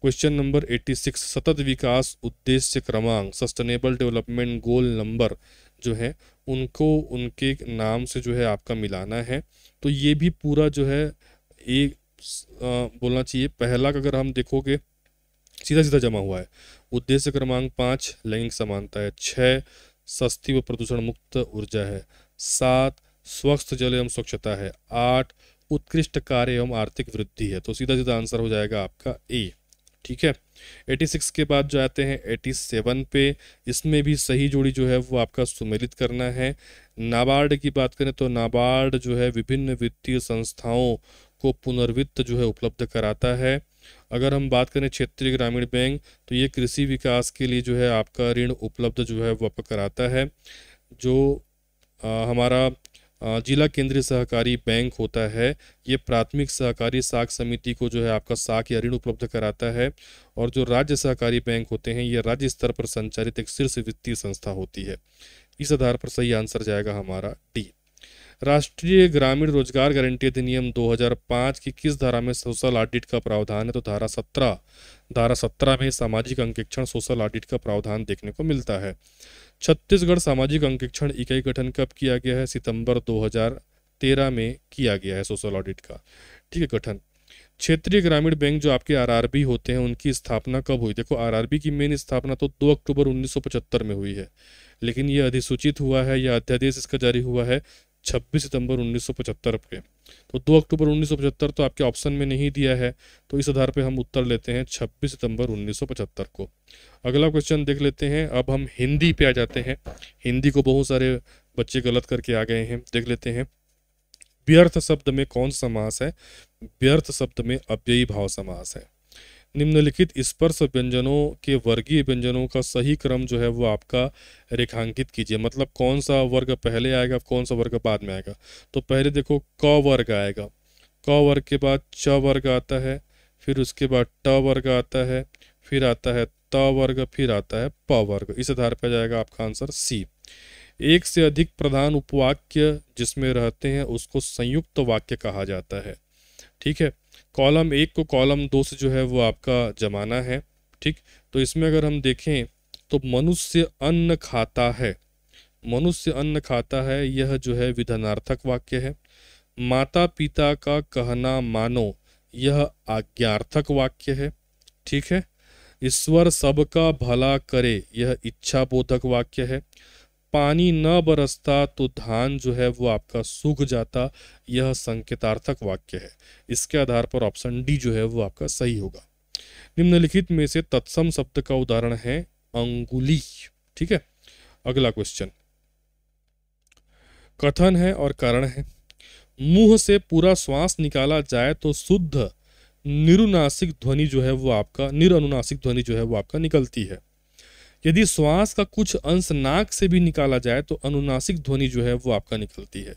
क्वेश्चन नंबर 86, सतत विकास उद्देश्य क्रमांक सस्टेनेबल डेवलपमेंट गोल नंबर जो है उनको उनके नाम से जो है आपका मिलाना है। तो ये भी पूरा जो है एक बोलना चाहिए, पहला का अगर हम देखोगे सीधा सीधा जमा हुआ है। उद्देश्य क्रमांक 5 लैंगिक समानता है, 6 सस्ती व प्रदूषण मुक्त ऊर्जा है, 7 स्वच्छ जल एवं स्वच्छता है, 8 उत्कृष्ट कार्य एवं आर्थिक वृद्धि है। तो सीधा सीधा आंसर हो जाएगा आपका ए। ठीक है, 86 के बाद जो आते हैं 87 पे, इसमें भी सही जोड़ी जो है वो आपका सुमेलित करना है। नाबार्ड की बात करें तो नाबार्ड जो है विभिन्न वित्तीय संस्थाओं को पुनर्वित्त जो है उपलब्ध कराता है। अगर हम बात करें क्षेत्रीय ग्रामीण बैंक, तो ये कृषि विकास के लिए जो है आपका ऋण उपलब्ध जो है वो आपको कराता है। जो हमारा जिला केंद्रीय सहकारी बैंक होता है, ये प्राथमिक सहकारी साख समिति को जो है आपका साख या ऋण उपलब्ध कराता है। और जो राज्य सहकारी बैंक होते हैं, ये राज्य स्तर पर संचालित एक शीर्ष वित्तीय संस्था होती है। इस आधार पर सही आंसर जाएगा हमारा डी। राष्ट्रीय ग्रामीण रोजगार गारंटी अधिनियम 2005 की किस धारा में सोशल ऑडिट का प्रावधान है? तो धारा 17 में सामाजिक अंकेक्षण सोशल ऑडिट का प्रावधान देखने को मिलता है। छत्तीसगढ़ सामाजिक अंकेक्षण इकाई गठन कब किया गया है? सितंबर 2013 में किया गया है सोशल ऑडिट का। ठीक है, गठन। क्षेत्रीय ग्रामीण बैंक जो आपके आरआरबी होते हैं, उनकी स्थापना कब हुई? देखो आरआरबी की मेन स्थापना तो 2 अक्टूबर 1975 में हुई है, लेकिन यह अधिसूचित हुआ है या अध्यादेश इसका जारी हुआ है 26 सितंबर 1975 के। तो 2 अक्टूबर 1975 तो आपके ऑप्शन में नहीं दिया है, तो इस आधार पे हम उत्तर लेते हैं 26 सितंबर 1975 को। अगला क्वेश्चन देख लेते हैं। अब हम हिंदी पे आ जाते हैं। हिंदी को बहुत सारे बच्चे गलत करके आ गए हैं, देख लेते हैं। व्यर्थ शब्द में कौन सा समास है? व्यर्थ शब्द में अव्ययी भाव समास है। निम्नलिखित स्पर्श व्यंजनों के वर्गीय व्यंजनों का सही क्रम जो है वो आपका रेखांकित कीजिए। मतलब कौन सा वर्ग पहले आएगा, कौन सा वर्ग बाद में आएगा। तो पहले देखो क वर्ग आएगा, क वर्ग के बाद च वर्ग आता है, फिर उसके बाद ट वर्ग आता है, फिर आता है त वर्ग, फिर आता है प वर्ग। इस आधार पर जाएगा आपका आंसर सी। एक से अधिक प्रधान उपवाक्य जिसमें रहते हैं उसको संयुक्त वाक्य कहा जाता है। ठीक है, कॉलम 1 को कॉलम 2 से जो है वो आपका जमाना है। ठीक, तो इसमें अगर हम देखें तो मनुष्य अन्न खाता है, मनुष्य अन्न खाता है, यह जो है विधानार्थक वाक्य है। माता पिता का कहना मानो, यह आज्ञार्थक वाक्य है। ठीक है, ईश्वर सबका भला करे, यह इच्छाबोधक वाक्य है। पानी न बरसता तो धान जो है वो आपका सूख जाता, यह संकेतार्थक वाक्य है। इसके आधार पर ऑप्शन डी जो है वो आपका सही होगा। निम्नलिखित में से तत्सम शब्द का उदाहरण है अंगुली। ठीक है, अगला क्वेश्चन। कथन है और कारण है। मुंह से पूरा श्वास निकाला जाए तो शुद्ध निरुनासिक ध्वनि जो है वो आपका निरनुनासिक ध्वनि जो है वो आपका निकलती है। यदि श्वास का कुछ अंश नाक से भी निकाला जाए तो अनुनासिक ध्वनि जो है वो आपका निकलती है।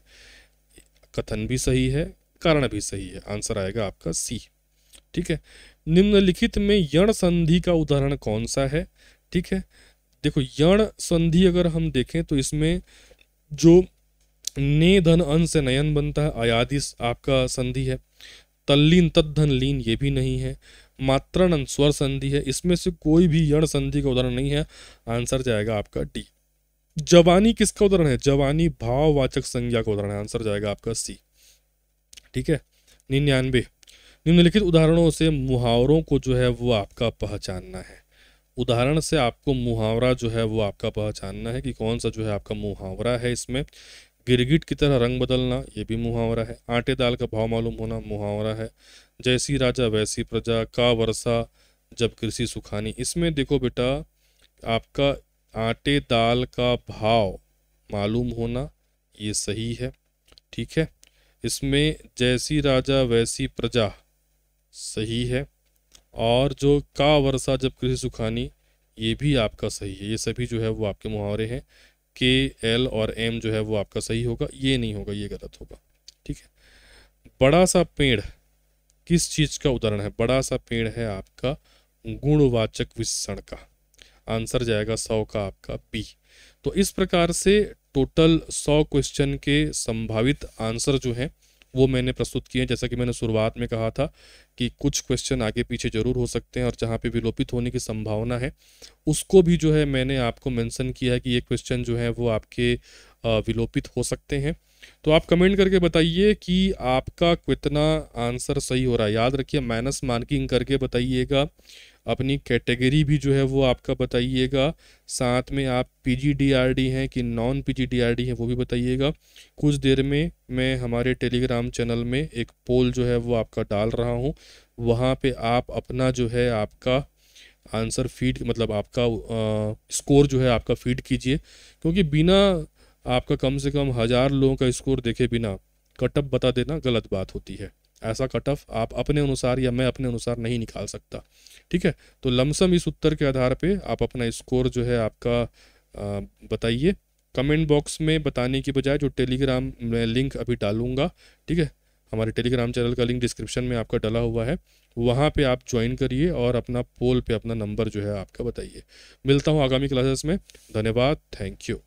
कथन भी सही है, कारण भी सही है। आंसर आएगा आपका सी। ठीक है। निम्नलिखित में यण संधि का उदाहरण कौन सा है? ठीक है, देखो यण संधि अगर हम देखें तो इसमें जो ने धन अन से नयन बनता है, अयादिस आपका संधि है। तल्लीन तद्धन लीन ये भी नहीं है। मात्रण स्वर संधि है। इसमें से कोई भी यण संधि का उदाहरण नहीं है। आंसर जाएगा आपका डी। जवानी किसका उदाहरण है? जवानी भाववाचक संज्ञा का उदाहरण है। आंसर जाएगा आपका सी। ठीक है। 99 निम्नलिखित उदाहरणों से मुहावरों को जो है वो आपका पहचानना है। उदाहरण से आपको मुहावरा जो है वो आपका पहचानना है कि कौन सा जो है आपका मुहावरा है। इसमें गिरगिट की तरह रंग बदलना ये भी मुहावरा है। आटे दाल का भाव मालूम होना मुहावरा है। जैसी राजा वैसी प्रजा, का वर्षा जब कृषि सुखानी। इसमें देखो बेटा आपका आटे दाल का भाव मालूम होना ये सही है। ठीक है। इसमें जैसी राजा वैसी प्रजा सही है। और जो का वर्षा जब कृषि सुखानी ये भी आपका सही है। ये सभी जो है वो आपके मुहावरे हैं। के एल और एम जो है वो आपका सही होगा, ये नहीं होगा, ये गलत होगा। ठीक है। बड़ा सा पेड़ किस चीज का उदाहरण है? बड़ा सा पेड़ है आपका गुणवाचक विशेषण का। आंसर जाएगा 100 का आपका बी। तो इस प्रकार से टोटल 100 क्वेश्चन के संभावित आंसर जो हैं वो मैंने प्रस्तुत किए हैं। जैसा कि मैंने शुरुआत में कहा था कि कुछ क्वेश्चन आगे पीछे जरूर हो सकते हैं और जहाँ पे विलोपित होने की संभावना है उसको भी जो है मैंने आपको मेंशन किया है कि ये क्वेश्चन जो है वो आपके विलोपित हो सकते हैं। तो आप कमेंट करके बताइए कि आपका कितना आंसर सही हो रहा है। याद रखिए माइनस मार्किंग करके बताइएगा। अपनी कैटेगरी भी जो है वो आपका बताइएगा। साथ में आप पीजीडीआरडी हैं कि नॉन पीजीडीआरडी हैं वो भी बताइएगा। कुछ देर में मैं हमारे टेलीग्राम चैनल में एक पोल जो है वो आपका डाल रहा हूँ। वहाँ पे आप अपना जो है आपका आंसर फीड मतलब आपका स्कोर जो है आपका फीड कीजिए। क्योंकि बिना आपका कम से कम 1000 लोगों का स्कोर देखे बिना कटअप बता देना गलत बात होती है। ऐसा कटअप आप अपने अनुसार या मैं अपने अनुसार नहीं निकाल सकता। ठीक है। तो लमसम इस उत्तर के आधार पे आप अपना स्कोर जो है आपका बताइए। कमेंट बॉक्स में बताने की बजाय जो टेलीग्राम में लिंक अभी डालूंगा, ठीक है, हमारे टेलीग्राम चैनल का लिंक डिस्क्रिप्शन में आपका डला हुआ है, वहाँ पे आप ज्वाइन करिए और अपना पोल पे अपना नंबर जो है आपका बताइए। मिलता हूँ आगामी क्लासेस में। धन्यवाद। Thank you.